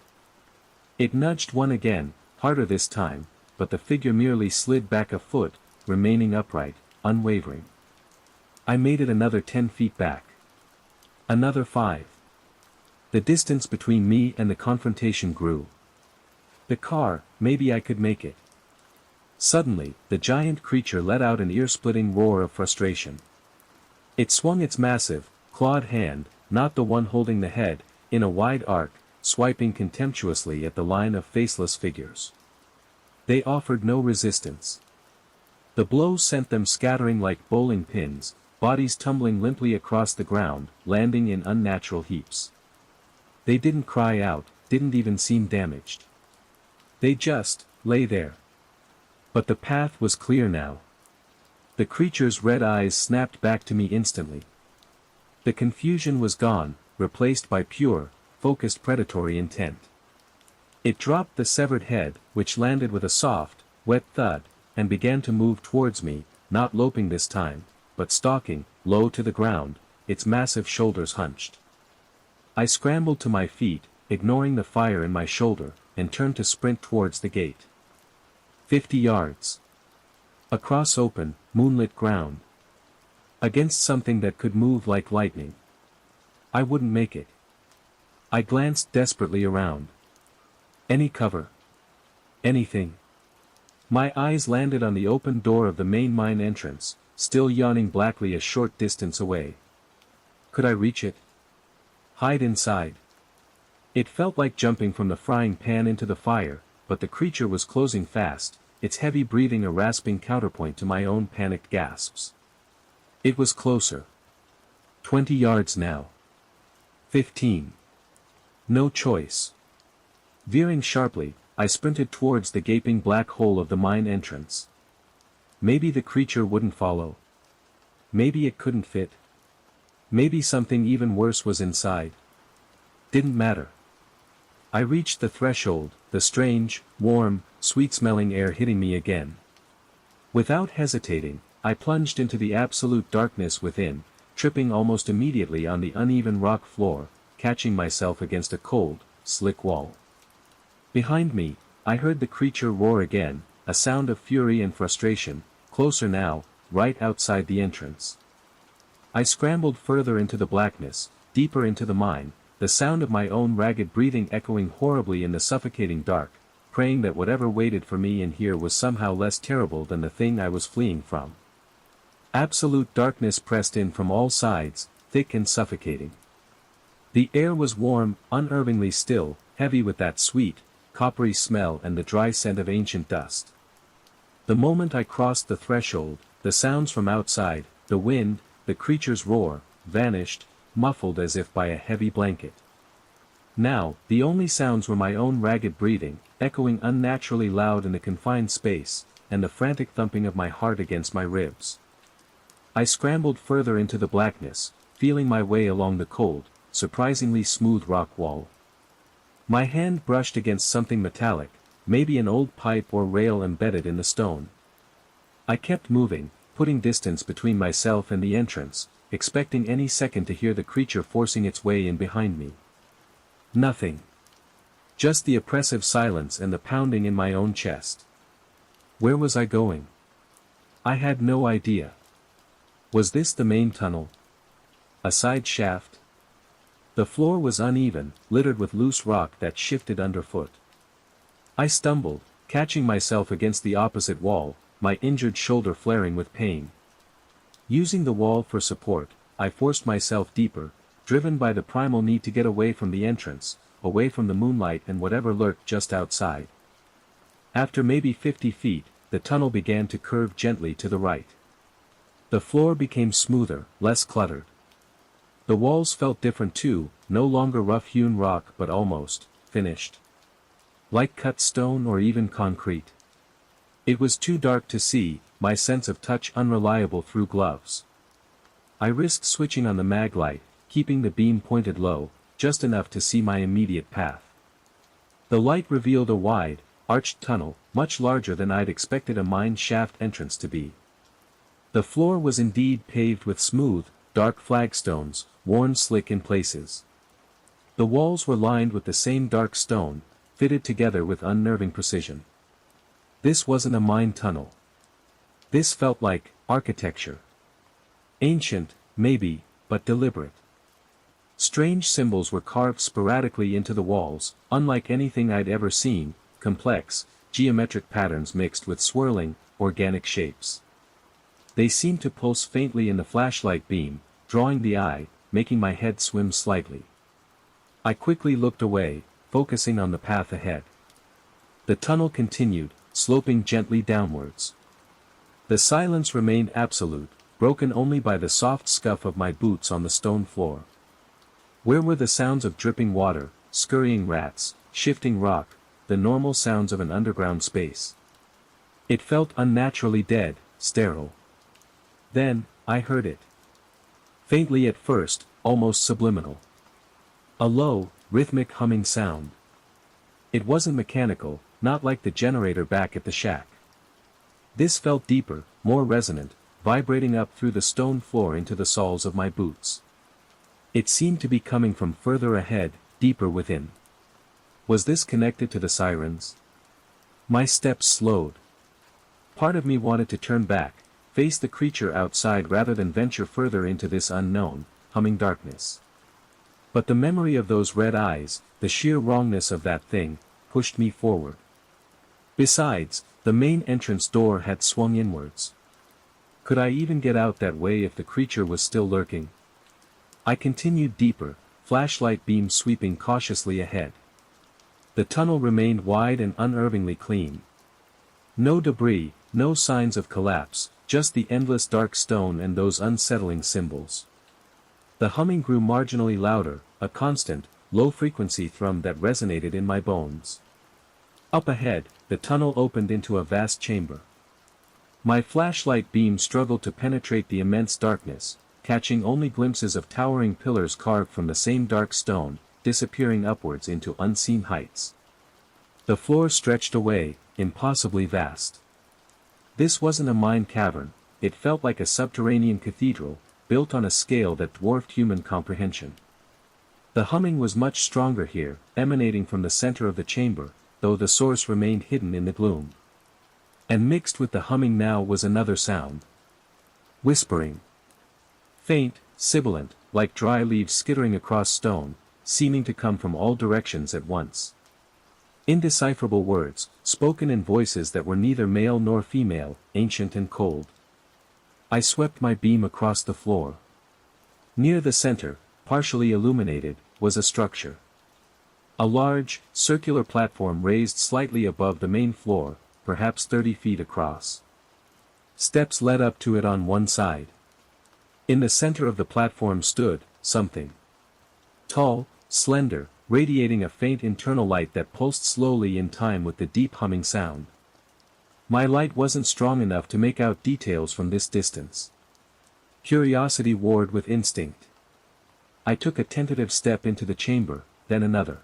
It nudged one again, harder this time, but the figure merely slid back a foot, remaining upright, unwavering. I made it another 10 feet back. Another 5. The distance between me and the confrontation grew. The car, maybe I could make it. Suddenly, the giant creature let out an ear-splitting roar of frustration. It swung its massive, clawed hand, not the one holding the head, in a wide arc, swiping contemptuously at the line of faceless figures. They offered no resistance. The blow sent them scattering like bowling pins, bodies tumbling limply across the ground, landing in unnatural heaps. They didn't cry out, didn't even seem damaged. They just lay there. But the path was clear now. The creature's red eyes snapped back to me instantly. The confusion was gone, replaced by pure, focused predatory intent. It dropped the severed head, which landed with a soft, wet thud, and began to move towards me, not loping this time, but stalking, low to the ground, its massive shoulders hunched. I scrambled to my feet, ignoring the fire in my shoulder, and turned to sprint towards the gate. 50 yards. Across open, moonlit ground. Against something that could move like lightning. I wouldn't make it. I glanced desperately around. Any cover? Anything? My eyes landed on the open door of the main mine entrance, still yawning blackly a short distance away. Could I reach it? Hide inside. It felt like jumping from the frying pan into the fire, but the creature was closing fast, its heavy breathing a rasping counterpoint to my own panicked gasps. It was closer. 20 yards now. 15. No choice. Veering sharply, I sprinted towards the gaping black hole of the mine entrance. Maybe the creature wouldn't follow. Maybe it couldn't fit. Maybe something even worse was inside. Didn't matter. I reached the threshold, the strange, warm, sweet-smelling air hitting me again. Without hesitating, I plunged into the absolute darkness within, tripping almost immediately on the uneven rock floor, catching myself against a cold, slick wall. Behind me, I heard the creature roar again, a sound of fury and frustration, closer now, right outside the entrance. I scrambled further into the blackness, deeper into the mine, the sound of my own ragged breathing echoing horribly in the suffocating dark, praying that whatever waited for me in here was somehow less terrible than the thing I was fleeing from. Absolute darkness pressed in from all sides, thick and suffocating. The air was warm, unnervingly still, heavy with that sweet, coppery smell and the dry scent of ancient dust. The moment I crossed the threshold, the sounds from outside, the wind, the creature's roar, vanished, muffled as if by a heavy blanket. Now, the only sounds were my own ragged breathing, echoing unnaturally loud in the confined space, and the frantic thumping of my heart against my ribs. I scrambled further into the blackness, feeling my way along the cold, surprisingly smooth rock wall. My hand brushed against something metallic, maybe an old pipe or rail embedded in the stone. I kept moving, putting distance between myself and the entrance, expecting any second to hear the creature forcing its way in behind me. Nothing. Just the oppressive silence and the pounding in my own chest. Where was I going? I had no idea. Was this the main tunnel? A side shaft? The floor was uneven, littered with loose rock that shifted underfoot. I stumbled, catching myself against the opposite wall, my injured shoulder flaring with pain. Using the wall for support, I forced myself deeper, driven by the primal need to get away from the entrance, away from the moonlight and whatever lurked just outside. After maybe 50 feet, the tunnel began to curve gently to the right. The floor became smoother, less cluttered. The walls felt different too, no longer rough-hewn rock but almost finished. Like cut stone or even concrete. It was too dark to see, my sense of touch unreliable through gloves. I risked switching on the mag light, keeping the beam pointed low, just enough to see my immediate path. The light revealed a wide, arched tunnel, much larger than I'd expected a mine shaft entrance to be. The floor was indeed paved with smooth, dark flagstones, worn slick in places. The walls were lined with the same dark stone, fitted together with unnerving precision. This wasn't a mine tunnel. This felt like architecture. Ancient, maybe, but deliberate. Strange symbols were carved sporadically into the walls, unlike anything I'd ever seen, complex, geometric patterns mixed with swirling, organic shapes. They seemed to pulse faintly in the flashlight beam, drawing the eye, making my head swim slightly. I quickly looked away, focusing on the path ahead. The tunnel continued, sloping gently downwards. The silence remained absolute, broken only by the soft scuff of my boots on the stone floor. Where were the sounds of dripping water, scurrying rats, shifting rock, the normal sounds of an underground space? It felt unnaturally dead, sterile. Then, I heard it. Faintly at first, almost subliminal. A low, rhythmic humming sound. It wasn't mechanical, not like the generator back at the shack. This felt deeper, more resonant, vibrating up through the stone floor into the soles of my boots. It seemed to be coming from further ahead, deeper within. Was this connected to the sirens? My steps slowed. Part of me wanted to turn back, face the creature outside rather than venture further into this unknown, humming darkness. But the memory of those red eyes, the sheer wrongness of that thing, pushed me forward. Besides, the main entrance door had swung inwards. Could I even get out that way if the creature was still lurking? I continued deeper, flashlight beam sweeping cautiously ahead. The tunnel remained wide and unnervingly clean. No debris, no signs of collapse, just the endless dark stone and those unsettling symbols. The humming grew marginally louder, a constant, low-frequency thrum that resonated in my bones. Up ahead, the tunnel opened into a vast chamber. My flashlight beam struggled to penetrate the immense darkness, catching only glimpses of towering pillars carved from the same dark stone, disappearing upwards into unseen heights. The floor stretched away, impossibly vast. This wasn't a mine cavern, it felt like a subterranean cathedral, built on a scale that dwarfed human comprehension. The humming was much stronger here, emanating from the center of the chamber, though the source remained hidden in the gloom. And mixed with the humming now was another sound. Whispering. Faint, sibilant, like dry leaves skittering across stone, seeming to come from all directions at once. Indecipherable words, spoken in voices that were neither male nor female, ancient and cold. I swept my beam across the floor. Near the center, partially illuminated, was a structure. A large, circular platform raised slightly above the main floor, perhaps 30 feet across. Steps led up to it on one side. In the center of the platform stood something. Tall, slender, radiating a faint internal light that pulsed slowly in time with the deep humming sound. My light wasn't strong enough to make out details from this distance. Curiosity warred with instinct. I took a tentative step into the chamber, then another.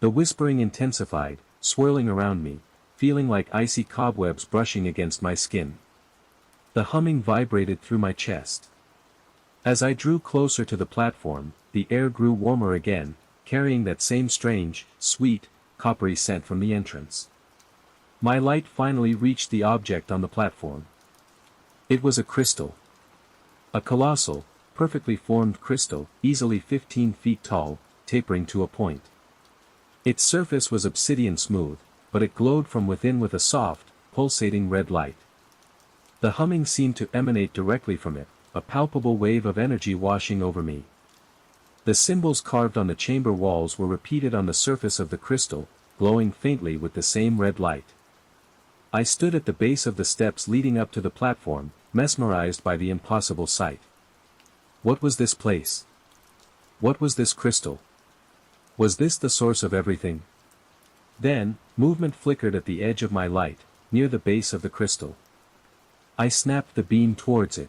The whispering intensified, swirling around me, feeling like icy cobwebs brushing against my skin. The humming vibrated through my chest. As I drew closer to the platform, the air grew warmer again, carrying that same strange, sweet, coppery scent from the entrance. My light finally reached the object on the platform. It was a crystal. A colossal, perfectly formed crystal, easily 15 feet tall, tapering to a point. Its surface was obsidian smooth, but it glowed from within with a soft, pulsating red light. The humming seemed to emanate directly from it, a palpable wave of energy washing over me. The symbols carved on the chamber walls were repeated on the surface of the crystal, glowing faintly with the same red light. I stood at the base of the steps leading up to the platform, mesmerized by the impossible sight. What was this place? What was this crystal? Was this the source of everything? Then, movement flickered at the edge of my light, near the base of the crystal. I snapped the beam towards it.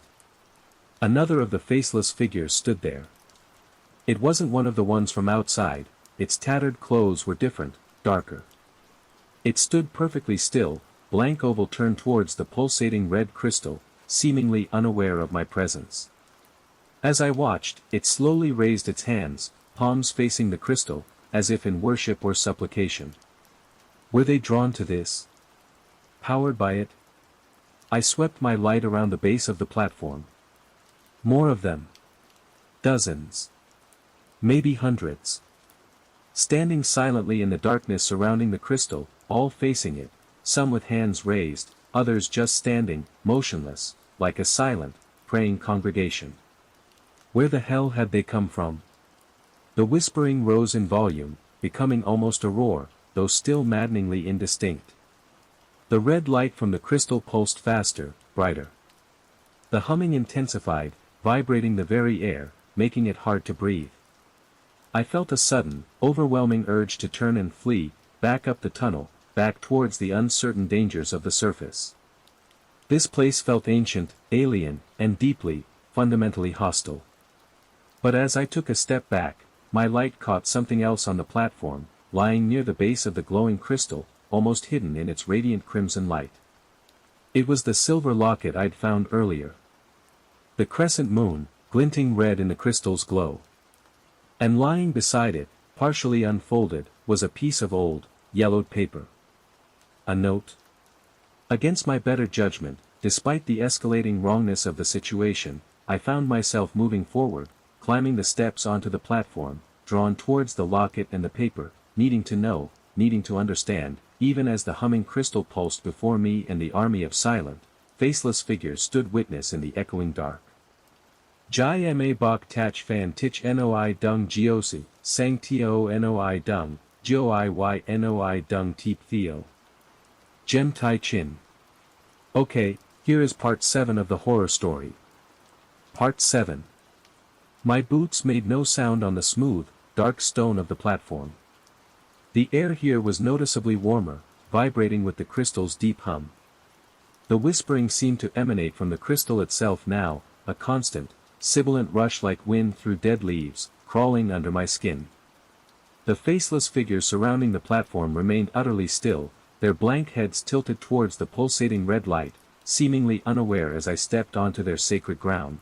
Another of the faceless figures stood there. It wasn't one of the ones from outside, its tattered clothes were different, darker. It stood perfectly still, blank oval turned towards the pulsating red crystal, seemingly unaware of my presence. As I watched, it slowly raised its hands, palms facing the crystal, as if in worship or supplication. Were they drawn to this? Powered by it? I swept my light around the base of the platform. More of them. Dozens. Maybe hundreds. Standing silently in the darkness surrounding the crystal, all facing it, some with hands raised, others just standing, motionless, like a silent, praying congregation. Where the hell had they come from? The whispering rose in volume, becoming almost a roar, though still maddeningly indistinct. The red light from the crystal pulsed faster, brighter. The humming intensified, vibrating the very air, making it hard to breathe. I felt a sudden, overwhelming urge to turn and flee, back up the tunnel, back towards the uncertain dangers of the surface. This place felt ancient, alien, and deeply, fundamentally hostile. But as I took a step back, my light caught something else on the platform, lying near the base of the glowing crystal, almost hidden in its radiant crimson light. It was the silver locket I'd found earlier. The crescent moon, glinting red in the crystal's glow. And lying beside it, partially unfolded, was a piece of old, yellowed paper. A note? Against my better judgment, despite the escalating wrongness of the situation, I found myself moving forward, climbing the steps onto the platform, drawn towards the locket and the paper, needing to know, needing to understand, even as the humming crystal pulsed before me and the army of silent, faceless figures stood witness in the echoing dark. Jai ma bok tach fan tich noi dung giosi, sang tio noi dung, jioi y noi dung teep theo. Gem tai chin. Okay, here is part 7 of the horror story. Part 7. My boots made no sound on the smooth, dark stone of the platform. The air here was noticeably warmer, vibrating with the crystal's deep hum. The whispering seemed to emanate from the crystal itself now, a constant, sibilant rush like wind through dead leaves, crawling under my skin. The faceless figures surrounding the platform remained utterly still, their blank heads tilted towards the pulsating red light, seemingly unaware as I stepped onto their sacred ground.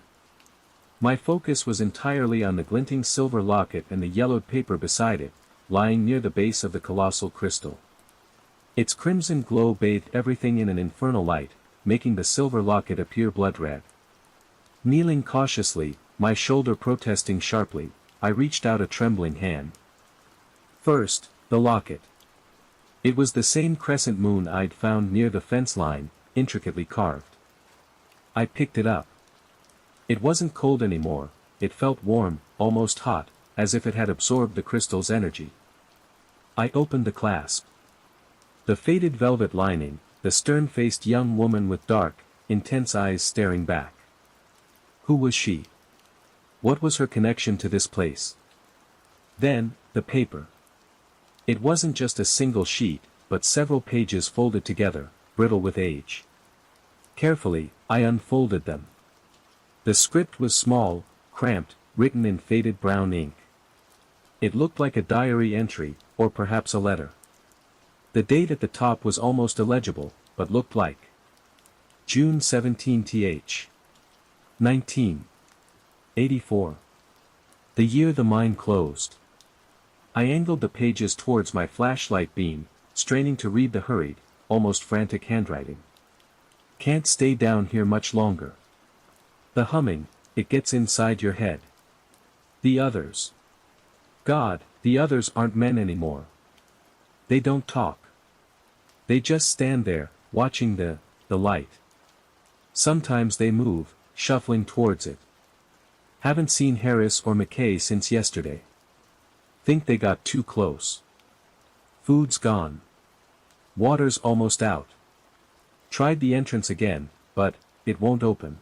My focus was entirely on the glinting silver locket and the yellowed paper beside it, lying near the base of the colossal crystal. Its crimson glow bathed everything in an infernal light, making the silver locket appear blood-red. Kneeling cautiously, my shoulder protesting sharply, I reached out a trembling hand. First, the locket. It was the same crescent moon I'd found near the fence line, intricately carved. I picked it up. It wasn't cold anymore, it felt warm, almost hot, as if it had absorbed the crystal's energy. I opened the clasp. The faded velvet lining, the stern-faced young woman with dark, intense eyes staring back. Who was she? What was her connection to this place? Then, the paper. It wasn't just a single sheet, but several pages folded together, brittle with age. Carefully, I unfolded them. The script was small, cramped, written in faded brown ink. It looked like a diary entry, or perhaps a letter. The date at the top was almost illegible, but looked like June 17th. 1984. The year the mine closed. I angled the pages towards my flashlight beam, straining to read the hurried, almost frantic handwriting. Can't stay down here much longer. The humming, it gets inside your head. The others. God, the others aren't men anymore. They don't talk. They just stand there, watching the light. Sometimes they move, shuffling towards it. Haven't seen Harris or McKay since yesterday. Think they got too close. Food's gone. Water's almost out. Tried the entrance again, but it won't open.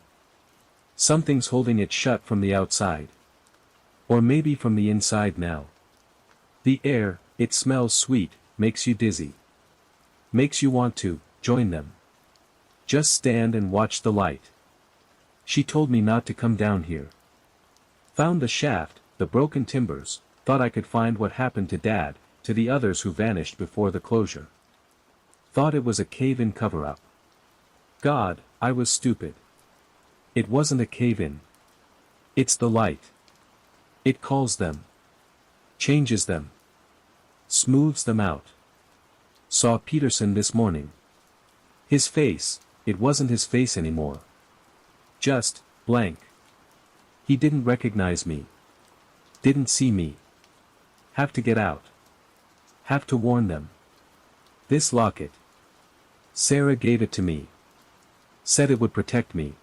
Something's holding it shut from the outside. Or maybe from the inside now. The air, it smells sweet, makes you dizzy. Makes you want to join them. Just stand and watch the light. She told me not to come down here. Found the shaft, the broken timbers, thought I could find what happened to Dad, to the others who vanished before the closure. Thought it was a cave-in cover-up. God, I was stupid. It wasn't a cave-in. It's the light. It calls them. Changes them. Smooths them out. Saw Peterson this morning. His face, it wasn't his face anymore. Just, blank. He didn't recognize me. Didn't see me. Have to get out. Have to warn them. This locket. Sarah gave it to me. Said it would protect me.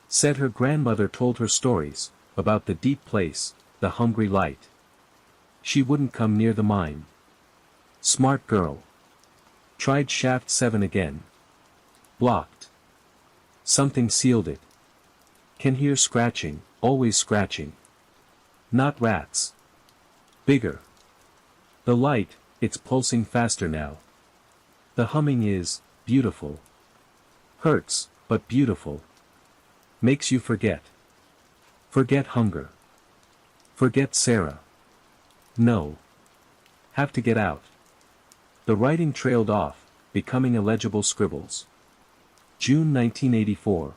Said her grandmother told her stories, about the deep place, the hungry light. She wouldn't come near the mine. Smart girl. Tried shaft 7 again. Blocked. Something sealed it. Can hear scratching, always scratching. Not rats. Bigger. The light, it's pulsing faster now. The humming is beautiful. Hurts, but beautiful. Makes you forget. Forget hunger. Forget Sarah. No. Have to get out. The writing trailed off, becoming illegible scribbles. June 1984.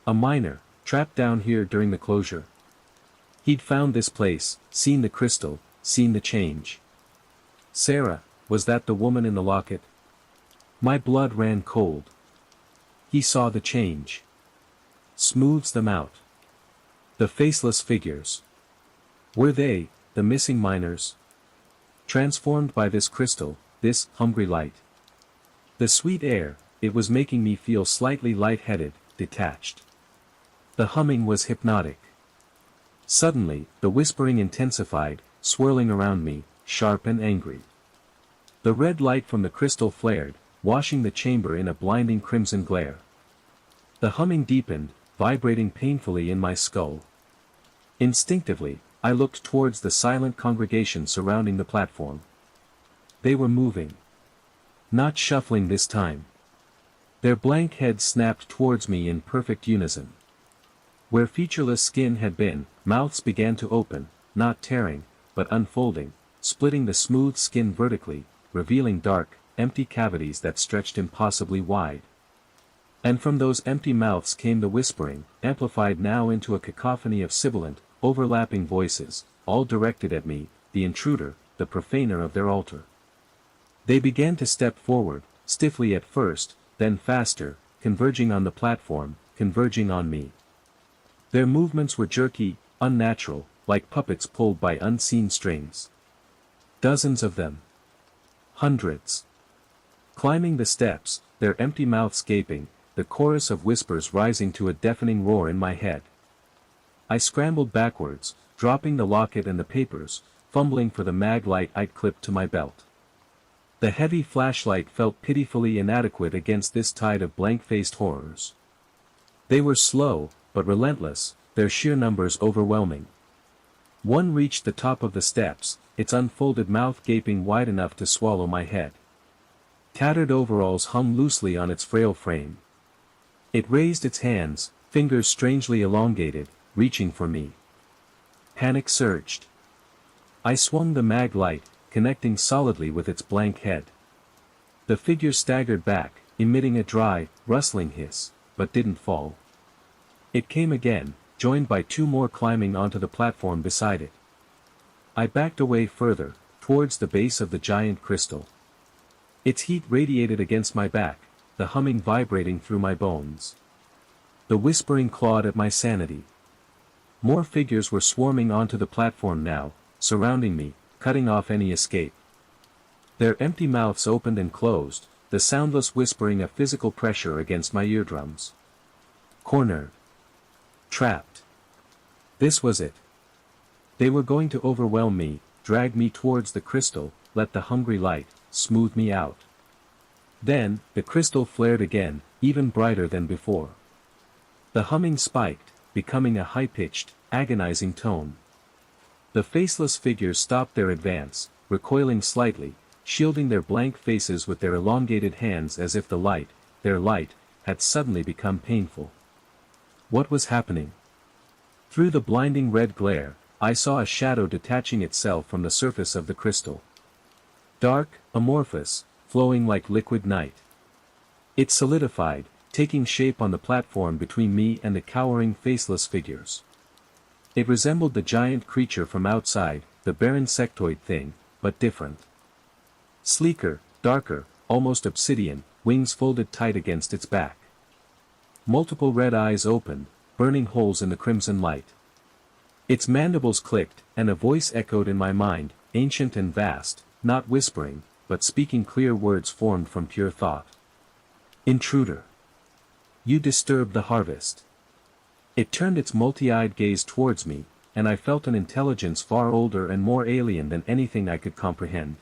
A miner, trapped down here during the closure. He'd found this place, seen the crystal, seen the change. Sarah, was that the woman in the locket? My blood ran cold. He saw the change. Smooths them out. The faceless figures. Were they, the missing miners? Transformed by this crystal, this hungry light. The sweet air, it was making me feel slightly lightheaded, detached. The humming was hypnotic. Suddenly, the whispering intensified, swirling around me, sharp and angry. The red light from the crystal flared, washing the chamber in a blinding crimson glare. The humming deepened, vibrating painfully in my skull. Instinctively, I looked towards the silent congregation surrounding the platform. They were moving. Not shuffling this time. Their blank heads snapped towards me in perfect unison. Where featureless skin had been, mouths began to open, not tearing, but unfolding, splitting the smooth skin vertically, revealing dark, empty cavities that stretched impossibly wide. And from those empty mouths came the whispering, amplified now into a cacophony of sibilant, overlapping voices, all directed at me, the intruder, the profaner of their altar. They began to step forward, stiffly at first, then faster, converging on the platform, converging on me. Their movements were jerky, unnatural, like puppets pulled by unseen strings. Dozens of them. Hundreds. Climbing the steps, their empty mouths gaping, the chorus of whispers rising to a deafening roar in my head. I scrambled backwards, dropping the locket and the papers, fumbling for the mag light I'd clipped to my belt. The heavy flashlight felt pitifully inadequate against this tide of blank-faced horrors. They were slow, but relentless, their sheer numbers overwhelming. One reached the top of the steps, its unfolded mouth gaping wide enough to swallow my head. Tattered overalls hung loosely on its frail frame. It raised its hands, fingers strangely elongated, reaching for me. Panic surged. I swung the mag light, connecting solidly with its blank head. The figure staggered back, emitting a dry, rustling hiss, but didn't fall. It came again, joined by two more climbing onto the platform beside it. I backed away further, towards the base of the giant crystal. Its heat radiated against my back, the humming vibrating through my bones. The whispering clawed at my sanity. More figures were swarming onto the platform now, surrounding me, cutting off any escape. Their empty mouths opened and closed, the soundless whispering a physical pressure against my eardrums. Cornered. Trapped. This was it. They were going to overwhelm me, drag me towards the crystal, let the hungry light smooth me out. Then, the crystal flared again, even brighter than before. The humming spiked, becoming a high-pitched, agonizing tone. The faceless figures stopped their advance, recoiling slightly, shielding their blank faces with their elongated hands as if their light, had suddenly become painful. What was happening? Through the blinding red glare, I saw a shadow detaching itself from the surface of the crystal. Dark, amorphous, flowing like liquid night. It solidified, taking shape on the platform between me and the cowering faceless figures. It resembled the giant creature from outside, the barren sectoid thing, but different. Sleeker, darker, almost obsidian, wings folded tight against its back. Multiple red eyes opened, burning holes in the crimson light. Its mandibles clicked, and a voice echoed in my mind, ancient and vast, not whispering, but speaking clear words formed from pure thought. Intruder. You disturb the harvest. It turned its multi-eyed gaze towards me, and I felt an intelligence far older and more alien than anything I could comprehend.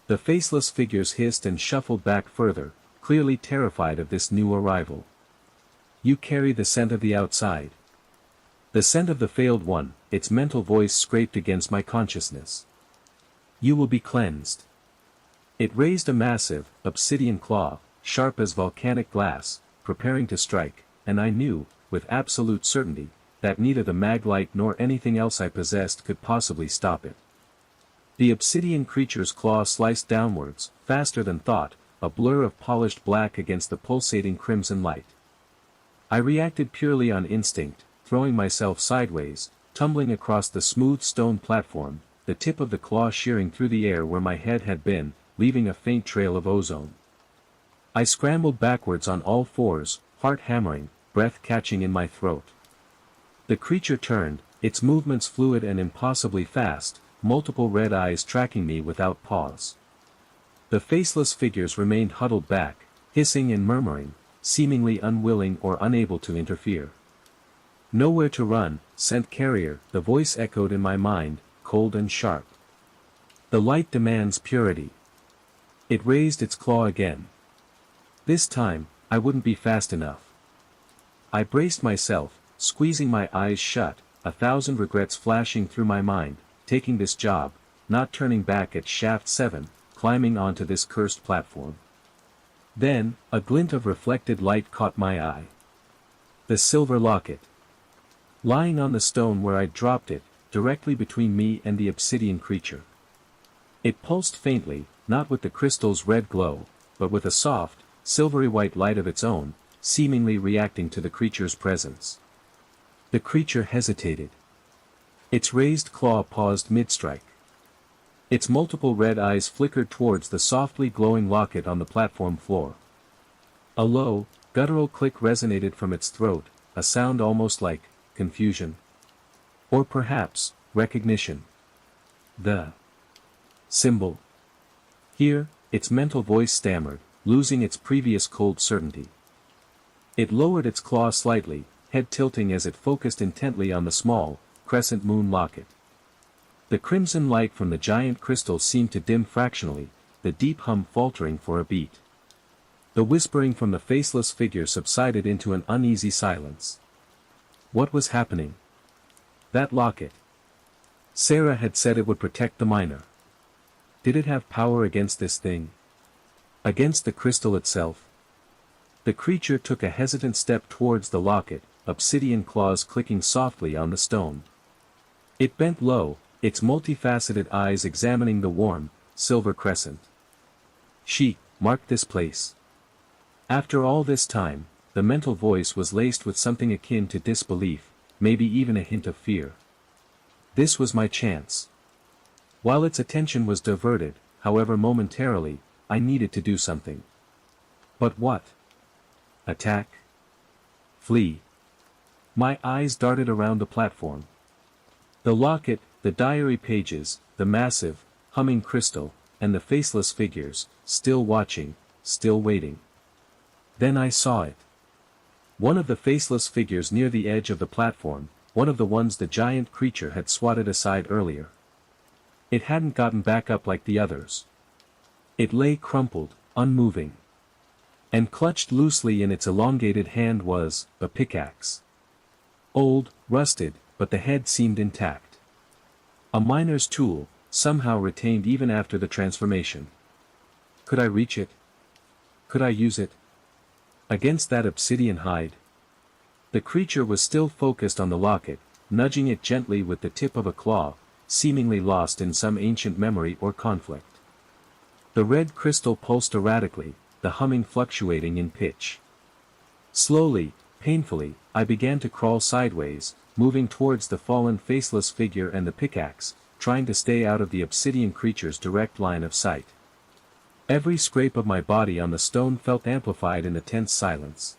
The faceless figures hissed and shuffled back further, clearly terrified of this new arrival. You carry the scent of the outside. The scent of the failed one, its mental voice scraped against my consciousness. You will be cleansed. It raised a massive, obsidian claw, sharp as volcanic glass, preparing to strike, and I knew, with absolute certainty, that neither the maglite nor anything else I possessed could possibly stop it. The obsidian creature's claw sliced downwards, faster than thought, a blur of polished black against the pulsating crimson light. I reacted purely on instinct, throwing myself sideways, tumbling across the smooth stone platform, the tip of the claw shearing through the air where my head had been, leaving a faint trail of ozone. I scrambled backwards on all fours, heart hammering, breath catching in my throat. The creature turned, its movements fluid and impossibly fast, multiple red eyes tracking me without pause. The faceless figures remained huddled back, hissing and murmuring, seemingly unwilling or unable to interfere. Nowhere to run, scent carrier, the voice echoed in my mind, cold and sharp. The light demands purity. It raised its claw again. This time, I wouldn't be fast enough. I braced myself, squeezing my eyes shut, 1,000 regrets flashing through my mind, taking this job, not turning back at shaft 7, climbing onto this cursed platform. Then, a glint of reflected light caught my eye. The silver locket. Lying on the stone where I'd dropped it, directly between me and the obsidian creature. It pulsed faintly, not with the crystal's red glow, but with a soft, silvery white light of its own, seemingly reacting to the creature's presence. The creature hesitated. Its raised claw paused mid-strike. Its multiple red eyes flickered towards the softly glowing locket on the platform floor. A low, guttural click resonated from its throat, a sound almost like confusion. Or perhaps, recognition. The symbol. Here, its mental voice stammered, losing its previous cold certainty. It lowered its claw slightly, head tilting as it focused intently on the small, crescent moon locket. The crimson light from the giant crystal seemed to dim fractionally, the deep hum faltering for a beat. The whispering from the faceless figure subsided into an uneasy silence. What was happening? That locket. Sarah had said it would protect the miner. Did it have power against this thing? Against the crystal itself? The creature took a hesitant step towards the locket, obsidian claws clicking softly on the stone. It bent low, its multifaceted eyes examining the warm, silver crescent. She marked this place. After all this time, the mental voice was laced with something akin to disbelief, maybe even a hint of fear. This was my chance. While its attention was diverted, however momentarily, I needed to do something. But what? Attack? Flee. My eyes darted around the platform. The locket, the diary pages, the massive, humming crystal, and the faceless figures, still watching, still waiting. Then I saw it. One of the faceless figures near the edge of the platform, one of the ones the giant creature had swatted aside earlier. It hadn't gotten back up like the others. It lay crumpled, unmoving. And clutched loosely in its elongated hand was a pickaxe. Old, rusted, but the head seemed intact. A miner's tool, somehow retained even after the transformation. Could I reach it? Could I use it? Against that obsidian hide? The creature was still focused on the locket, nudging it gently with the tip of a claw, seemingly lost in some ancient memory or conflict. The red crystal pulsed erratically, the humming fluctuating in pitch. Slowly, painfully, I began to crawl sideways, moving towards the fallen faceless figure and the pickaxe, trying to stay out of the obsidian creature's direct line of sight. Every scrape of my body on the stone felt amplified in the tense silence.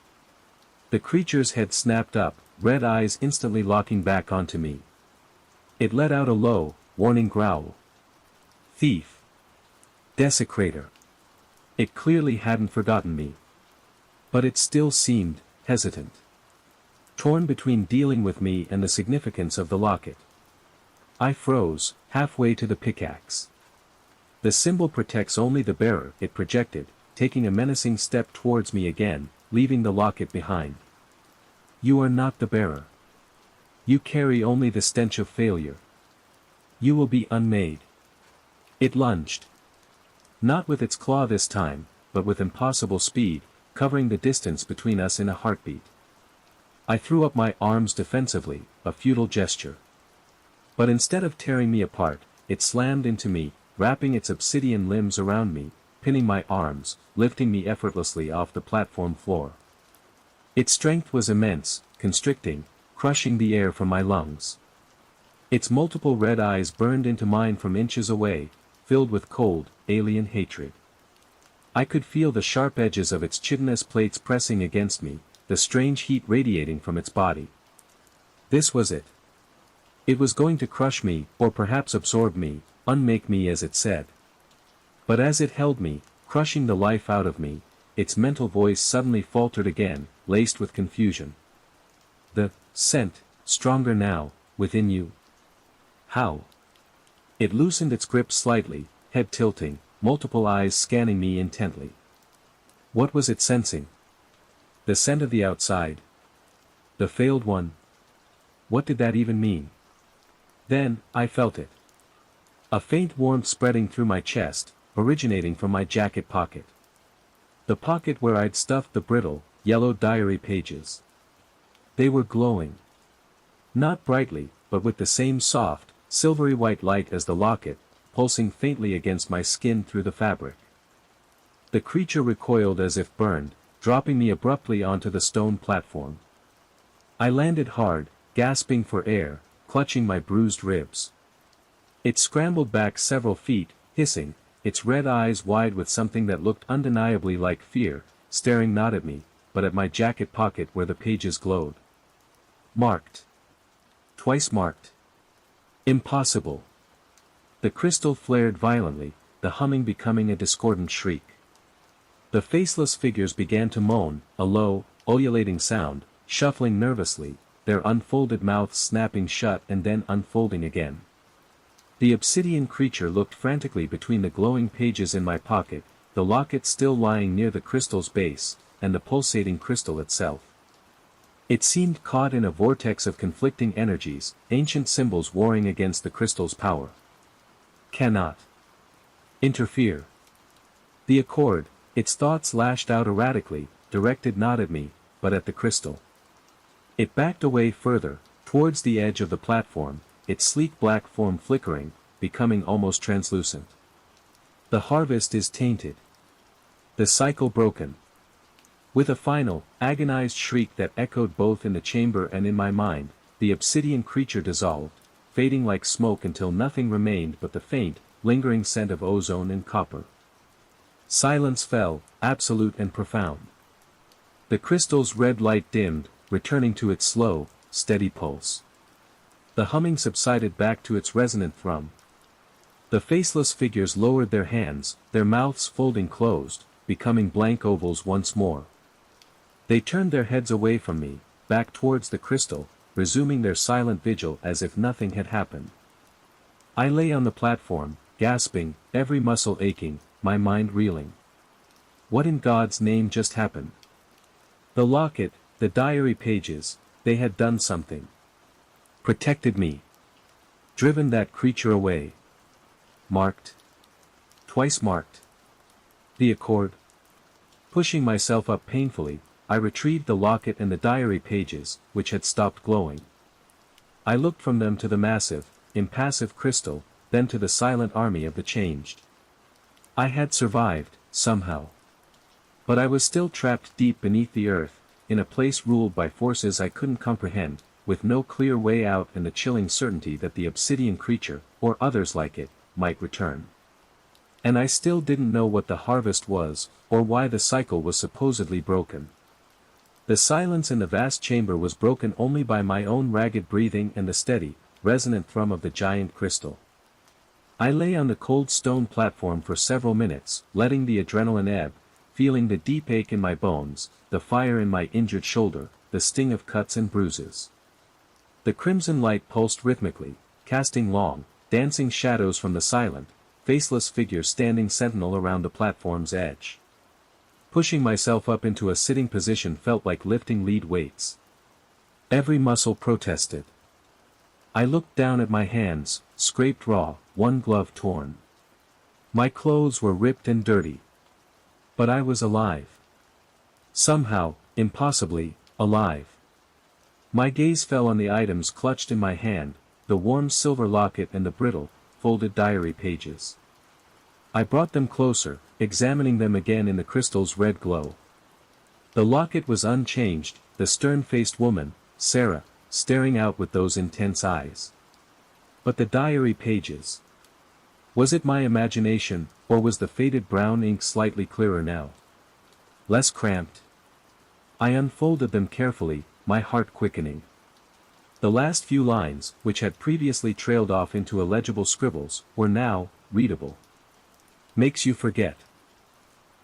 The creature's head snapped up, red eyes instantly locking back onto me. It let out a low, warning growl. Thief. Desecrator. It clearly hadn't forgotten me. But it still seemed hesitant. Torn between dealing with me and the significance of the locket. I froze, halfway to the pickaxe. The symbol protects only the bearer, it projected, taking a menacing step towards me again, leaving the locket behind. You are not the bearer. You carry only the stench of failure. You will be unmade. It lunged. Not with its claw this time, but with impossible speed, covering the distance between us in a heartbeat. I threw up my arms defensively, a futile gesture. But instead of tearing me apart, it slammed into me, wrapping its obsidian limbs around me, pinning my arms, lifting me effortlessly off the platform floor. Its strength was immense, constricting, crushing the air from my lungs. Its multiple red eyes burned into mine from inches away, filled with cold, alien hatred. I could feel the sharp edges of its chitinous plates pressing against me, the strange heat radiating from its body. This was it. It was going to crush me, or perhaps absorb me, unmake me as it said. But as it held me, crushing the life out of me, its mental voice suddenly faltered again, laced with confusion. The scent, stronger now, within you. How? It loosened its grip slightly, head tilting, multiple eyes scanning me intently. What was it sensing? The scent of the outside? The failed one? What did that even mean? Then, I felt it. A faint warmth spreading through my chest, originating from my jacket pocket. The pocket where I'd stuffed the brittle, yellow diary pages. They were glowing. Not brightly, but with the same soft, silvery white light as the locket, pulsing faintly against my skin through the fabric. The creature recoiled as if burned, dropping me abruptly onto the stone platform. I landed hard, gasping for air, clutching my bruised ribs. It scrambled back several feet, hissing, its red eyes wide with something that looked undeniably like fear, staring not at me, but at my jacket pocket where the pages glowed. Marked. Twice marked. Impossible. The crystal flared violently, the humming becoming a discordant shriek. The faceless figures began to moan, a low, ululating sound, shuffling nervously, their unfolded mouths snapping shut and then unfolding again. The obsidian creature looked frantically between the glowing pages in my pocket, the locket still lying near the crystal's base, and the pulsating crystal itself. It seemed caught in a vortex of conflicting energies, ancient symbols warring against the crystal's power. Cannot interfere. The accord, its thoughts lashed out erratically, directed not at me, but at the crystal. It backed away further, towards the edge of the platform, its sleek black form flickering, becoming almost translucent. The harvest is tainted. The cycle broken. With a final, agonized shriek that echoed both in the chamber and in my mind, the obsidian creature dissolved, fading like smoke until nothing remained but the faint, lingering scent of ozone and copper. Silence fell, absolute and profound. The crystal's red light dimmed, returning to its slow, steady pulse. The humming subsided back to its resonant thrum. The faceless figures lowered their hands, their mouths folding closed, becoming blank ovals once more. They turned their heads away from me, back towards the crystal, resuming their silent vigil as if nothing had happened. I lay on the platform, gasping, every muscle aching, my mind reeling. What in God's name just happened? The locket, the diary pages, they had done something. Protected me. Driven that creature away. Marked. Twice marked. The accord. Pushing myself up painfully, I retrieved the locket and the diary pages, which had stopped glowing. I looked from them to the massive, impassive crystal, then to the silent army of the changed. I had survived, somehow. But I was still trapped deep beneath the earth, in a place ruled by forces I couldn't comprehend, with no clear way out and the chilling certainty that the obsidian creature, or others like it, might return. And I still didn't know what the harvest was, or why the cycle was supposedly broken. The silence in the vast chamber was broken only by my own ragged breathing and the steady, resonant thrum of the giant crystal. I lay on the cold stone platform for several minutes, letting the adrenaline ebb, feeling the deep ache in my bones, the fire in my injured shoulder, the sting of cuts and bruises. The crimson light pulsed rhythmically, casting long, dancing shadows from the silent, faceless figures standing sentinel around the platform's edge. Pushing myself up into a sitting position felt like lifting lead weights. Every muscle protested. I looked down at my hands, scraped raw, one glove torn. My clothes were ripped and dirty. But I was alive. Somehow, impossibly, alive. My gaze fell on the items clutched in my hand, the warm silver locket and the brittle, folded diary pages. I brought them closer, examining them again in the crystal's red glow. The locket was unchanged, the stern-faced woman, Sarah, staring out with those intense eyes. But the diary pages. Was it my imagination, or was the faded brown ink slightly clearer now? Less cramped? I unfolded them carefully, my heart quickening. The last few lines, which had previously trailed off into illegible scribbles, were now readable. Makes you forget.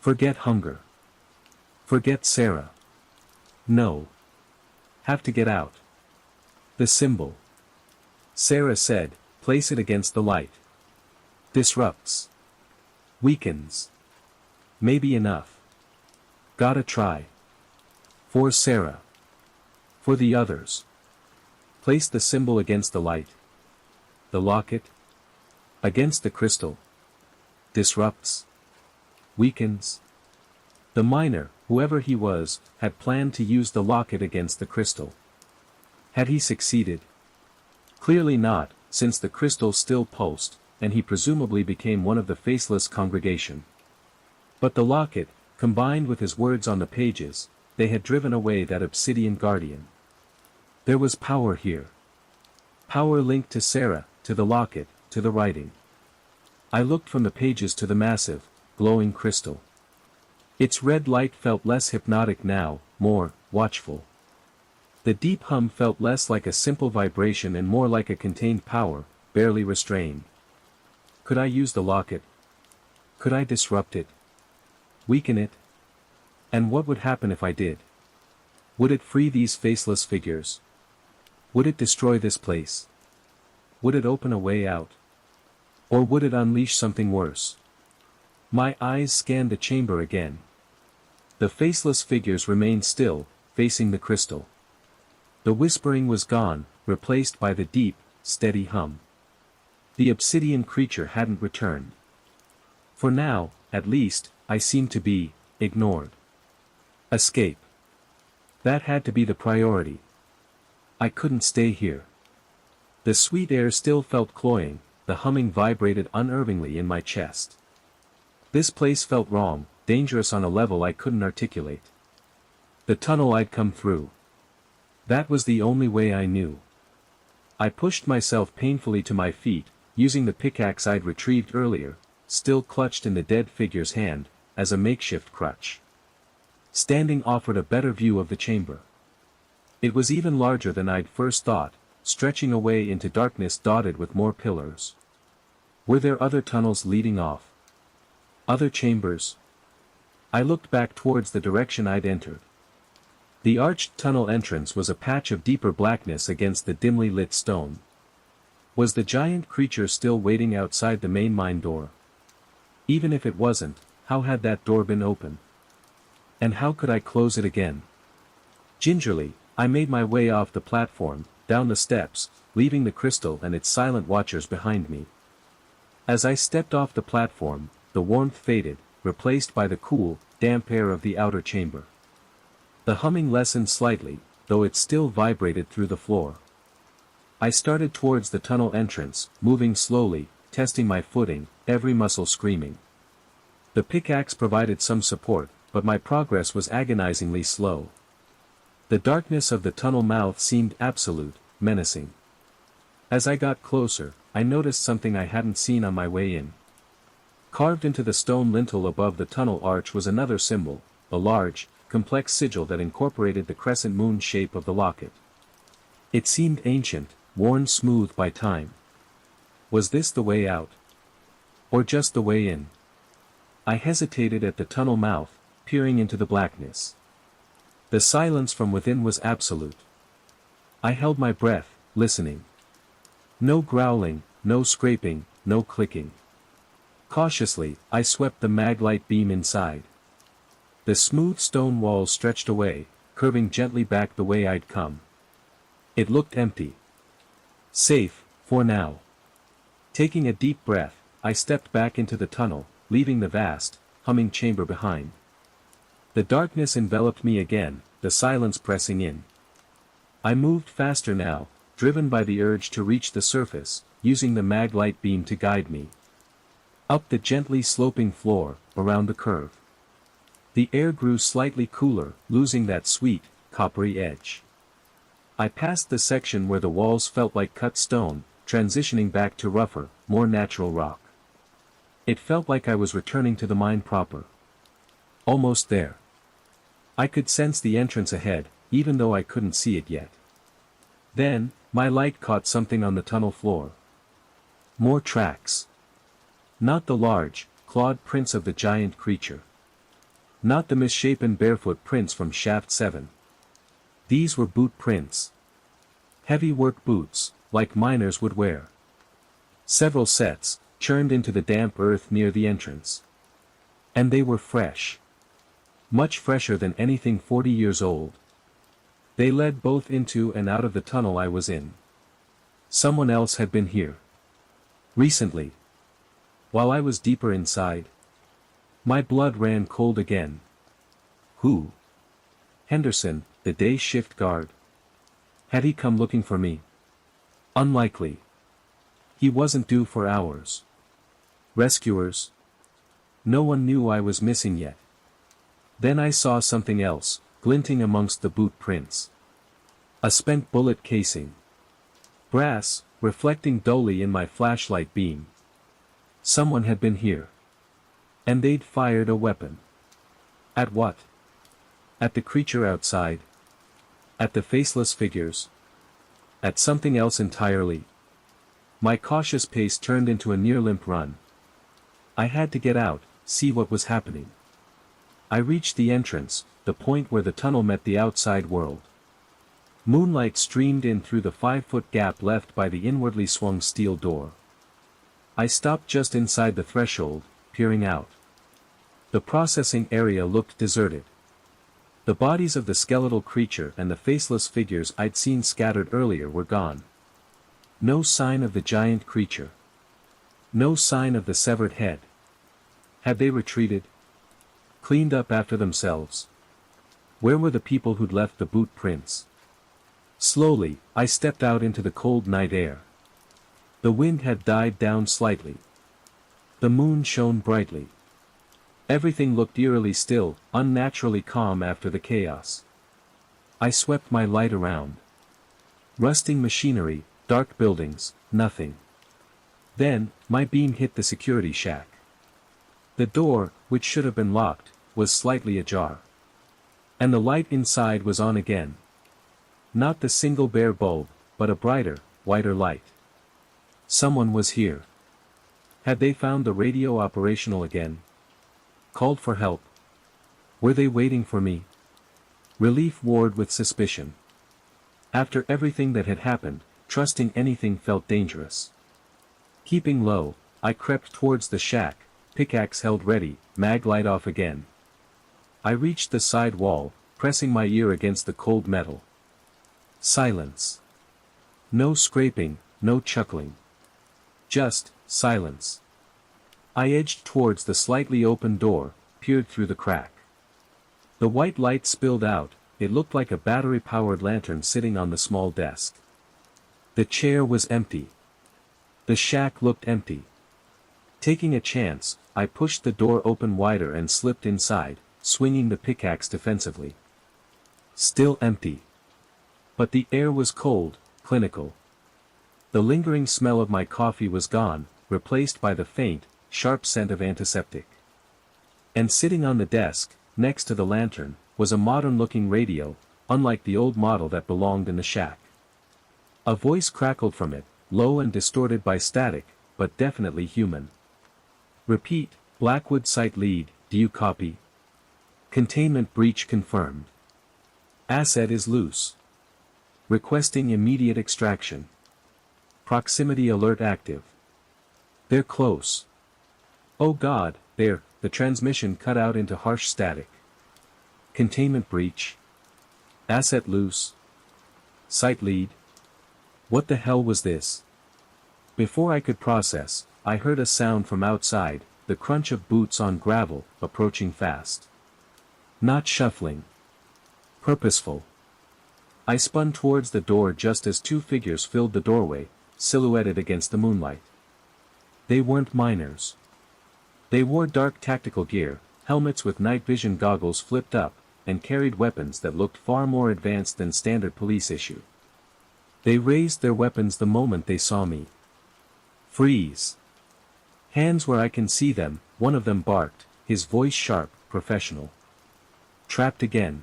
Forget hunger. Forget Sarah. No. Have to get out. The symbol. Sarah said, place it against the light. Disrupts. Weakens. Maybe enough. Gotta try. For Sarah. For the others. Place the symbol against the light. The locket. Against the crystal. Disrupts. Weakens. The miner, whoever he was, had planned to use the locket against the crystal. Had he succeeded? Clearly not, since the crystal still pulsed, and he presumably became one of the faceless congregation. But the locket, combined with his words on the pages, they had driven away that obsidian guardian. There was power here. Power linked to Sarah, to the locket, to the writing. I looked from the pages to the massive, glowing crystal. Its red light felt less hypnotic now, more watchful. The deep hum felt less like a simple vibration and more like a contained power, barely restrained. Could I use the locket? Could I disrupt it? Weaken it? And what would happen if I did? Would it free these faceless figures? Would it destroy this place? Would it open a way out? Or would it unleash something worse? My eyes scanned the chamber again. The faceless figures remained still, facing the crystal. The whispering was gone, replaced by the deep, steady hum. The obsidian creature hadn't returned. For now, at least, I seemed to be ignored. Escape. That had to be the priority. I couldn't stay here. The sweet air still felt cloying, the humming vibrated unnervingly in my chest. This place felt wrong, dangerous on a level I couldn't articulate. The tunnel I'd come through. That was the only way I knew. I pushed myself painfully to my feet, using the pickaxe I'd retrieved earlier, still clutched in the dead figure's hand, as a makeshift crutch. Standing offered a better view of the chamber. It was even larger than I'd first thought, stretching away into darkness dotted with more pillars. Were there other tunnels leading off? Other chambers? I looked back towards the direction I'd entered. The arched tunnel entrance was a patch of deeper blackness against the dimly lit stone. Was the giant creature still waiting outside the main mine door? Even if it wasn't, how had that door been open? And how could I close it again? Gingerly, I made my way off the platform, down the steps, leaving the crystal and its silent watchers behind me. As I stepped off the platform, the warmth faded, replaced by the cool, damp air of the outer chamber. The humming lessened slightly, though it still vibrated through the floor. I started towards the tunnel entrance, moving slowly, testing my footing, every muscle screaming. The pickaxe provided some support, but my progress was agonizingly slow. The darkness of the tunnel mouth seemed absolute, menacing. As I got closer, I noticed something I hadn't seen on my way in. Carved into the stone lintel above the tunnel arch was another symbol, a large, complex sigil that incorporated the crescent moon shape of the locket. It seemed ancient, worn smooth by time. Was this the way out? Or just the way in? I hesitated at the tunnel mouth, peering into the blackness. The silence from within was absolute. I held my breath, listening. No growling, no scraping, no clicking. Cautiously, I swept the mag-light beam inside. The smooth stone walls stretched away, curving gently back the way I'd come. It looked empty. Safe, for now. Taking a deep breath, I stepped back into the tunnel, leaving the vast, humming chamber behind. The darkness enveloped me again, the silence pressing in. I moved faster now, driven by the urge to reach the surface, using the mag-light beam to guide me. Up the gently sloping floor, around the curve. The air grew slightly cooler, losing that sweet, coppery edge. I passed the section where the walls felt like cut stone, transitioning back to rougher, more natural rock. It felt like I was returning to the mine proper. Almost there. I could sense the entrance ahead, even though I couldn't see it yet. Then, my light caught something on the tunnel floor. More tracks. Not the large, clawed prints of the giant creature. Not the misshapen barefoot prints from Shaft 7. These were boot prints. Heavy work boots, like miners would wear. Several sets, churned into the damp earth near the entrance. And they were fresh. Much fresher than anything 40 years old. They led both into and out of the tunnel I was in. Someone else had been here. Recently. While I was deeper inside. My blood ran cold again. Who? Henderson, the day shift guard. Had he come looking for me? Unlikely. He wasn't due for hours. Rescuers? No one knew I was missing yet. Then I saw something else, glinting amongst the boot prints. A spent bullet casing. Brass, reflecting dully in my flashlight beam. Someone had been here. And they'd fired a weapon. At what? At the creature outside? At the faceless figures? At something else entirely? My cautious pace turned into a near-limp run. I had to get out, see what was happening. I reached the entrance, the point where the tunnel met the outside world. Moonlight streamed in through the 5-foot gap left by the inwardly swung steel door. I stopped just inside the threshold, peering out. The processing area looked deserted. The bodies of the skeletal creature and the faceless figures I'd seen scattered earlier were gone. No sign of the giant creature. No sign of the severed head. Had they retreated? Cleaned up after themselves? Where were the people who'd left the boot prints? Slowly, I stepped out into the cold night air. The wind had died down slightly. The moon shone brightly. Everything looked eerily still, unnaturally calm after the chaos. I swept my light around. Rusting machinery, dark buildings, nothing. Then, my beam hit the security shack. The door, which should have been locked, was slightly ajar. And the light inside was on again. Not the single bare bulb, but a brighter, whiter light. Someone was here. Had they found the radio operational again? Called for help? Were they waiting for me? Relief warred with suspicion. After everything that had happened, trusting anything felt dangerous. Keeping low, I crept towards the shack, pickaxe held ready, mag light off again. I reached the side wall, pressing my ear against the cold metal. Silence. No scraping, no chuckling. Just silence. I edged towards the slightly open door, peered through the crack. The white light spilled out, it looked like a battery-powered lantern sitting on the small desk. The chair was empty. The shack looked empty. Taking a chance, I pushed the door open wider and slipped inside, swinging the pickaxe defensively. Still empty. But the air was cold, clinical. The lingering smell of my coffee was gone, replaced by the faint, sharp scent of antiseptic. And sitting on the desk, next to the lantern, was a modern-looking radio, unlike the old model that belonged in the shack. A voice crackled from it, low and distorted by static, but definitely human. Repeat, Blackwood site lead, do you copy? Containment breach confirmed. Asset is loose. Requesting immediate extraction. Proximity alert active. They're close. Oh God, there, the transmission cut out into harsh static. Containment breach. Asset loose. Site lead. What the hell was this? Before I could process, I heard a sound from outside, the crunch of boots on gravel, approaching fast. Not shuffling. Purposeful. I spun towards the door just as two figures filled the doorway, silhouetted against the moonlight. They weren't miners. They wore dark tactical gear, helmets with night vision goggles flipped up, and carried weapons that looked far more advanced than standard police issue. They raised their weapons the moment they saw me. Freeze. Hands where I can see them, one of them barked, his voice sharp, professional. Trapped again.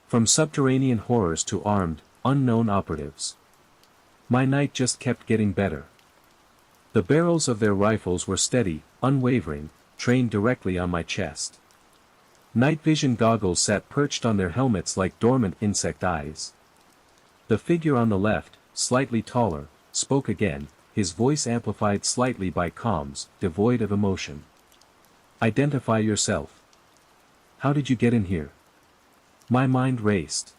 From subterranean horrors to armed, unknown operatives. My night just kept getting better. The barrels of their rifles were steady, unwavering, trained directly on my chest. Night vision goggles sat perched on their helmets like dormant insect eyes. The figure on the left, slightly taller, spoke again, his voice amplified slightly by comms, devoid of emotion. Identify yourself. How did you get in here? My mind raced.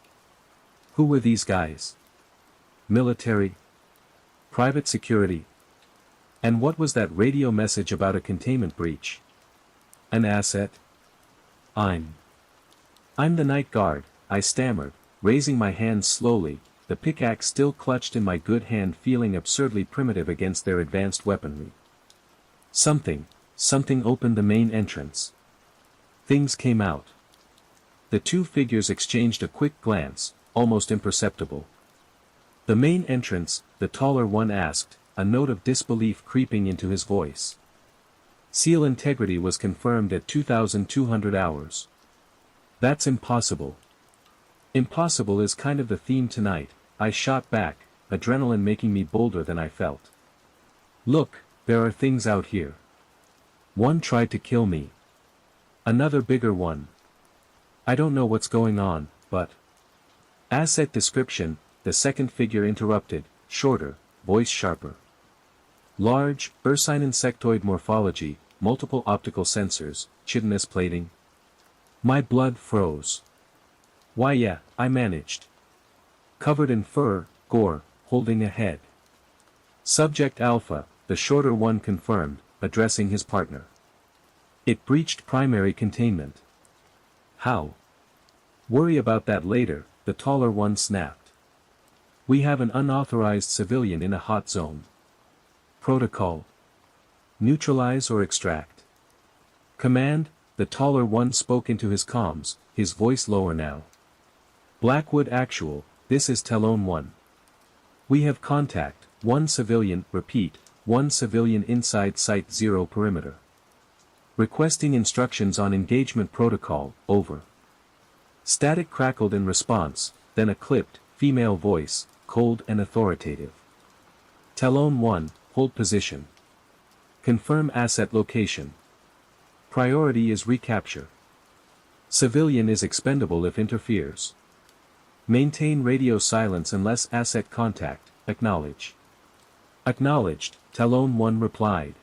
Who were these guys? Military? Private security? And what was that radio message about a containment breach? An asset? I'm the night guard, I stammered, raising my hands slowly, the pickaxe still clutched in my good hand feeling absurdly primitive against their advanced weaponry. Something opened the main entrance. Things came out. The two figures exchanged a quick glance, almost imperceptible. The main entrance, the taller one asked, a note of disbelief creeping into his voice. Seal integrity was confirmed at 2,200 hours. That's impossible. Impossible is kind of the theme tonight, I shot back, adrenaline making me bolder than I felt. Look, there are things out here. One tried to kill me. Another bigger one. I don't know what's going on, but... Asset description, the second figure interrupted, shorter, voice sharper. Large, ursine insectoid morphology, multiple optical sensors, chitinous plating. My blood froze. Why yeah, I managed. Covered in fur, gore, holding a head. Subject Alpha, the shorter one confirmed, addressing his partner. It breached primary containment. How? Worry about that later, the taller one snapped. We have an unauthorized civilian in a hot zone. Protocol. Neutralize or extract. Command, the taller one spoke into his comms, his voice lower now. Blackwood Actual, this is Telone 1. We have contact, one civilian, repeat, one civilian inside Site 0 perimeter. Requesting instructions on engagement protocol, over. Static crackled in response, then a clipped, female voice, cold and authoritative. Talon 1, hold position. Confirm asset location. Priority is recapture. Civilian is expendable if interferes. Maintain radio silence unless asset contact, acknowledge. Acknowledged, Talon 1 replied.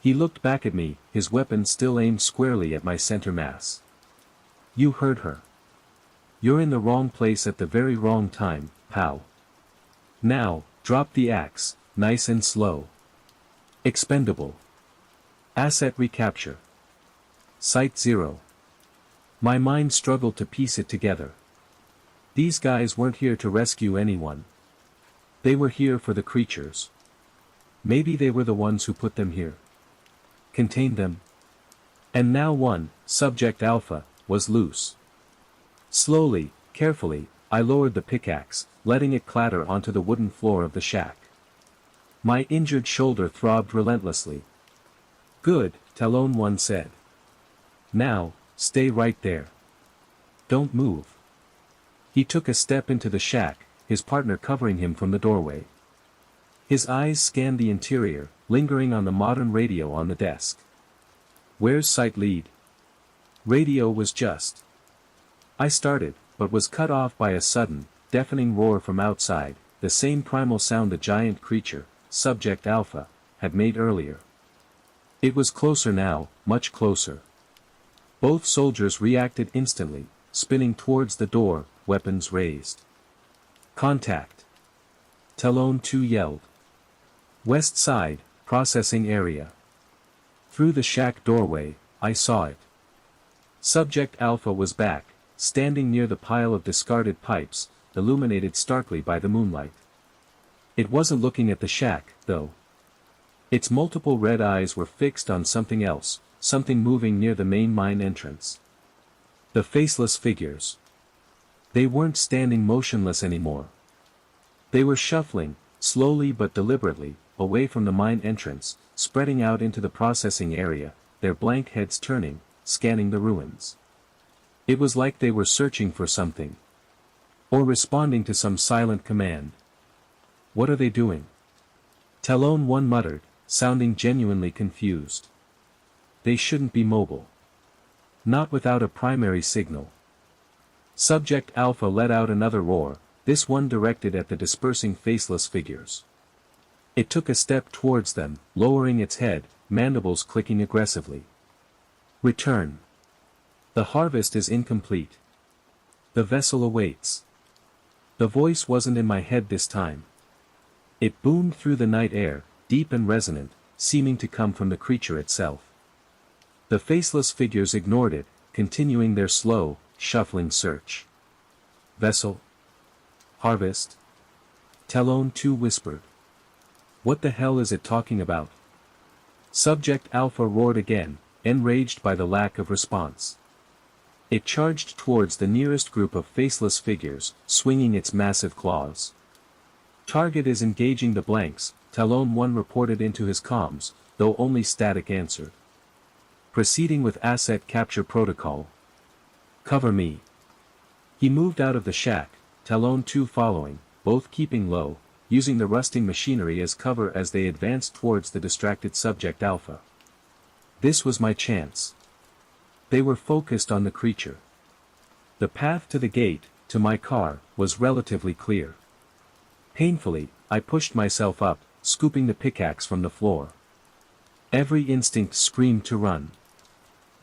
He looked back at me, his weapon still aimed squarely at my center mass. You heard her. You're in the wrong place at the very wrong time, pal. Now, drop the axe, nice and slow. Expendable. Asset recapture. Site 0. My mind struggled to piece it together. These guys weren't here to rescue anyone. They were here for the creatures. Maybe they were the ones who put them here. Contained them. And now one, Subject Alpha, was loose. Slowly, carefully, I lowered the pickaxe, letting it clatter onto the wooden floor of the shack. My injured shoulder throbbed relentlessly. Good, Talon 1 said. Now, stay right there. Don't move. He took a step into the shack, his partner covering him from the doorway. His eyes scanned the interior, lingering on the modern radio on the desk. Where's site lead? Radio was just. I started, but was cut off by a sudden, deafening roar from outside, the same primal sound the giant creature, Subject Alpha, had made earlier. It was closer now, much closer. Both soldiers reacted instantly, spinning towards the door, weapons raised. Contact. Talon 2 yelled. West side, processing area. Through the shack doorway, I saw it. Subject Alpha was back, standing near the pile of discarded pipes, illuminated starkly by the moonlight. It wasn't looking at the shack, though. Its multiple red eyes were fixed on something else, something moving near the main mine entrance. The faceless figures. They weren't standing motionless anymore. They were shuffling, slowly but deliberately, away from the mine entrance, spreading out into the processing area, their blank heads turning, scanning the ruins. It was like they were searching for something. Or responding to some silent command. What are they doing? Talon 1 muttered, sounding genuinely confused. They shouldn't be mobile. Not without a primary signal. Subject Alpha let out another roar, this one directed at the dispersing faceless figures. It took a step towards them, lowering its head, mandibles clicking aggressively. Return. The harvest is incomplete. The vessel awaits. The voice wasn't in my head this time. It boomed through the night air, deep and resonant, seeming to come from the creature itself. The faceless figures ignored it, continuing their slow, shuffling search. Vessel? Harvest? Talon 2 whispered. What the hell is it talking about? Subject Alpha roared again, enraged by the lack of response. It charged towards the nearest group of faceless figures, swinging its massive claws. Target is engaging the blanks, Talon 1 reported into his comms, though only static answered. Proceeding with asset capture protocol. Cover me. He moved out of the shack, Talon 2 following, both keeping low, using the rusting machinery as cover as they advanced towards the distracted Subject Alpha. This was my chance. They were focused on the creature. The path to the gate, to my car, was relatively clear. Painfully, I pushed myself up, scooping the pickaxe from the floor. Every instinct screamed to run.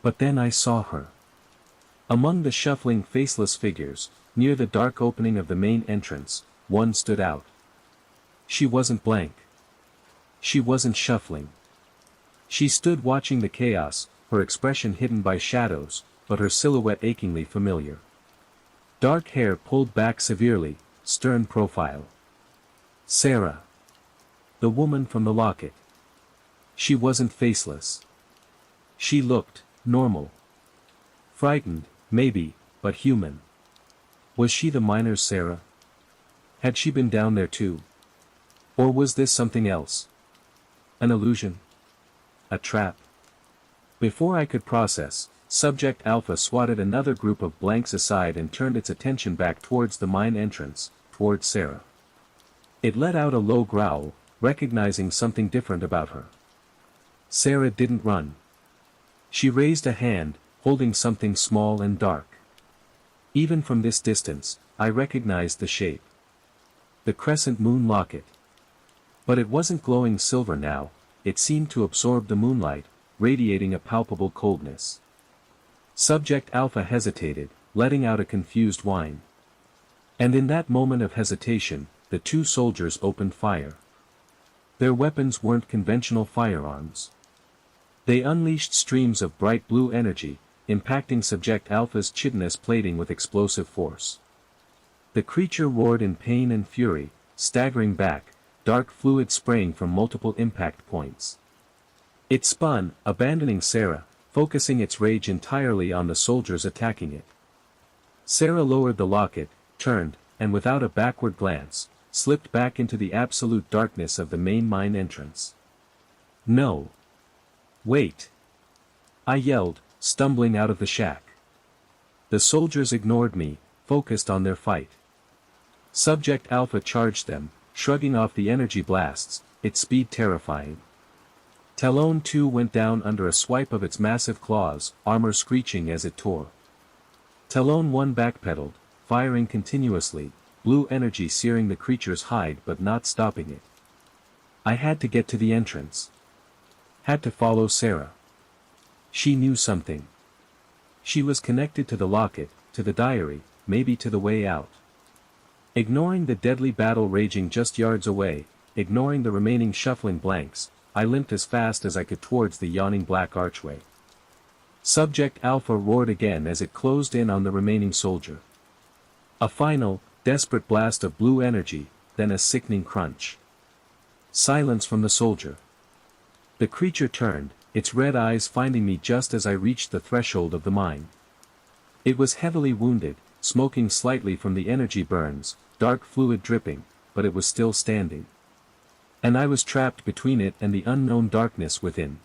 But then I saw her. Among the shuffling faceless figures, near the dark opening of the main entrance, one stood out. She wasn't blank. She wasn't shuffling. She stood watching the chaos, her expression hidden by shadows, but her silhouette achingly familiar. Dark hair pulled back severely, stern profile. Sarah. The woman from the Locket. She wasn't faceless. She looked normal. Frightened, maybe, but human. Was she the miner's Sarah? Had she been down there too? Or was this something else? An illusion? A trap? Before I could process, Subject Alpha swatted another group of blanks aside and turned its attention back towards the mine entrance, towards Sarah. It let out a low growl, recognizing something different about her. Sarah didn't run. She raised a hand, holding something small and dark. Even from this distance, I recognized the shape. The crescent moon locket. But it wasn't glowing silver now, it seemed to absorb the moonlight, radiating a palpable coldness. Subject Alpha hesitated, letting out a confused whine. And in that moment of hesitation, the two soldiers opened fire. Their weapons weren't conventional firearms. They unleashed streams of bright blue energy, impacting Subject Alpha's chitinous plating with explosive force. The creature roared in pain and fury, staggering back, dark fluid spraying from multiple impact points. It spun, abandoning Sarah, focusing its rage entirely on the soldiers attacking it. Sarah lowered the locket, turned, and without a backward glance, slipped back into the absolute darkness of the main mine entrance. No. Wait. I yelled, stumbling out of the shack. The soldiers ignored me, focused on their fight. Subject Alpha charged them, shrugging off the energy blasts, its speed terrifying. Talon too went down under a swipe of its massive claws, armor screeching as it tore. Talon 1 backpedaled, firing continuously, blue energy searing the creature's hide but not stopping it. I had to get to the entrance. Had to follow Sarah. She knew something. She was connected to the locket, to the diary, maybe to the way out. Ignoring the deadly battle raging just yards away, ignoring the remaining shuffling blanks, I limped as fast as I could towards the yawning black archway. Subject Alpha roared again as it closed in on the remaining soldier. A final, desperate blast of blue energy, then a sickening crunch. Silence from the soldier. The creature turned, its red eyes finding me just as I reached the threshold of the mine. It was heavily wounded, smoking slightly from the energy burns, dark fluid dripping, but it was still standing. And I was trapped between it and the unknown darkness within.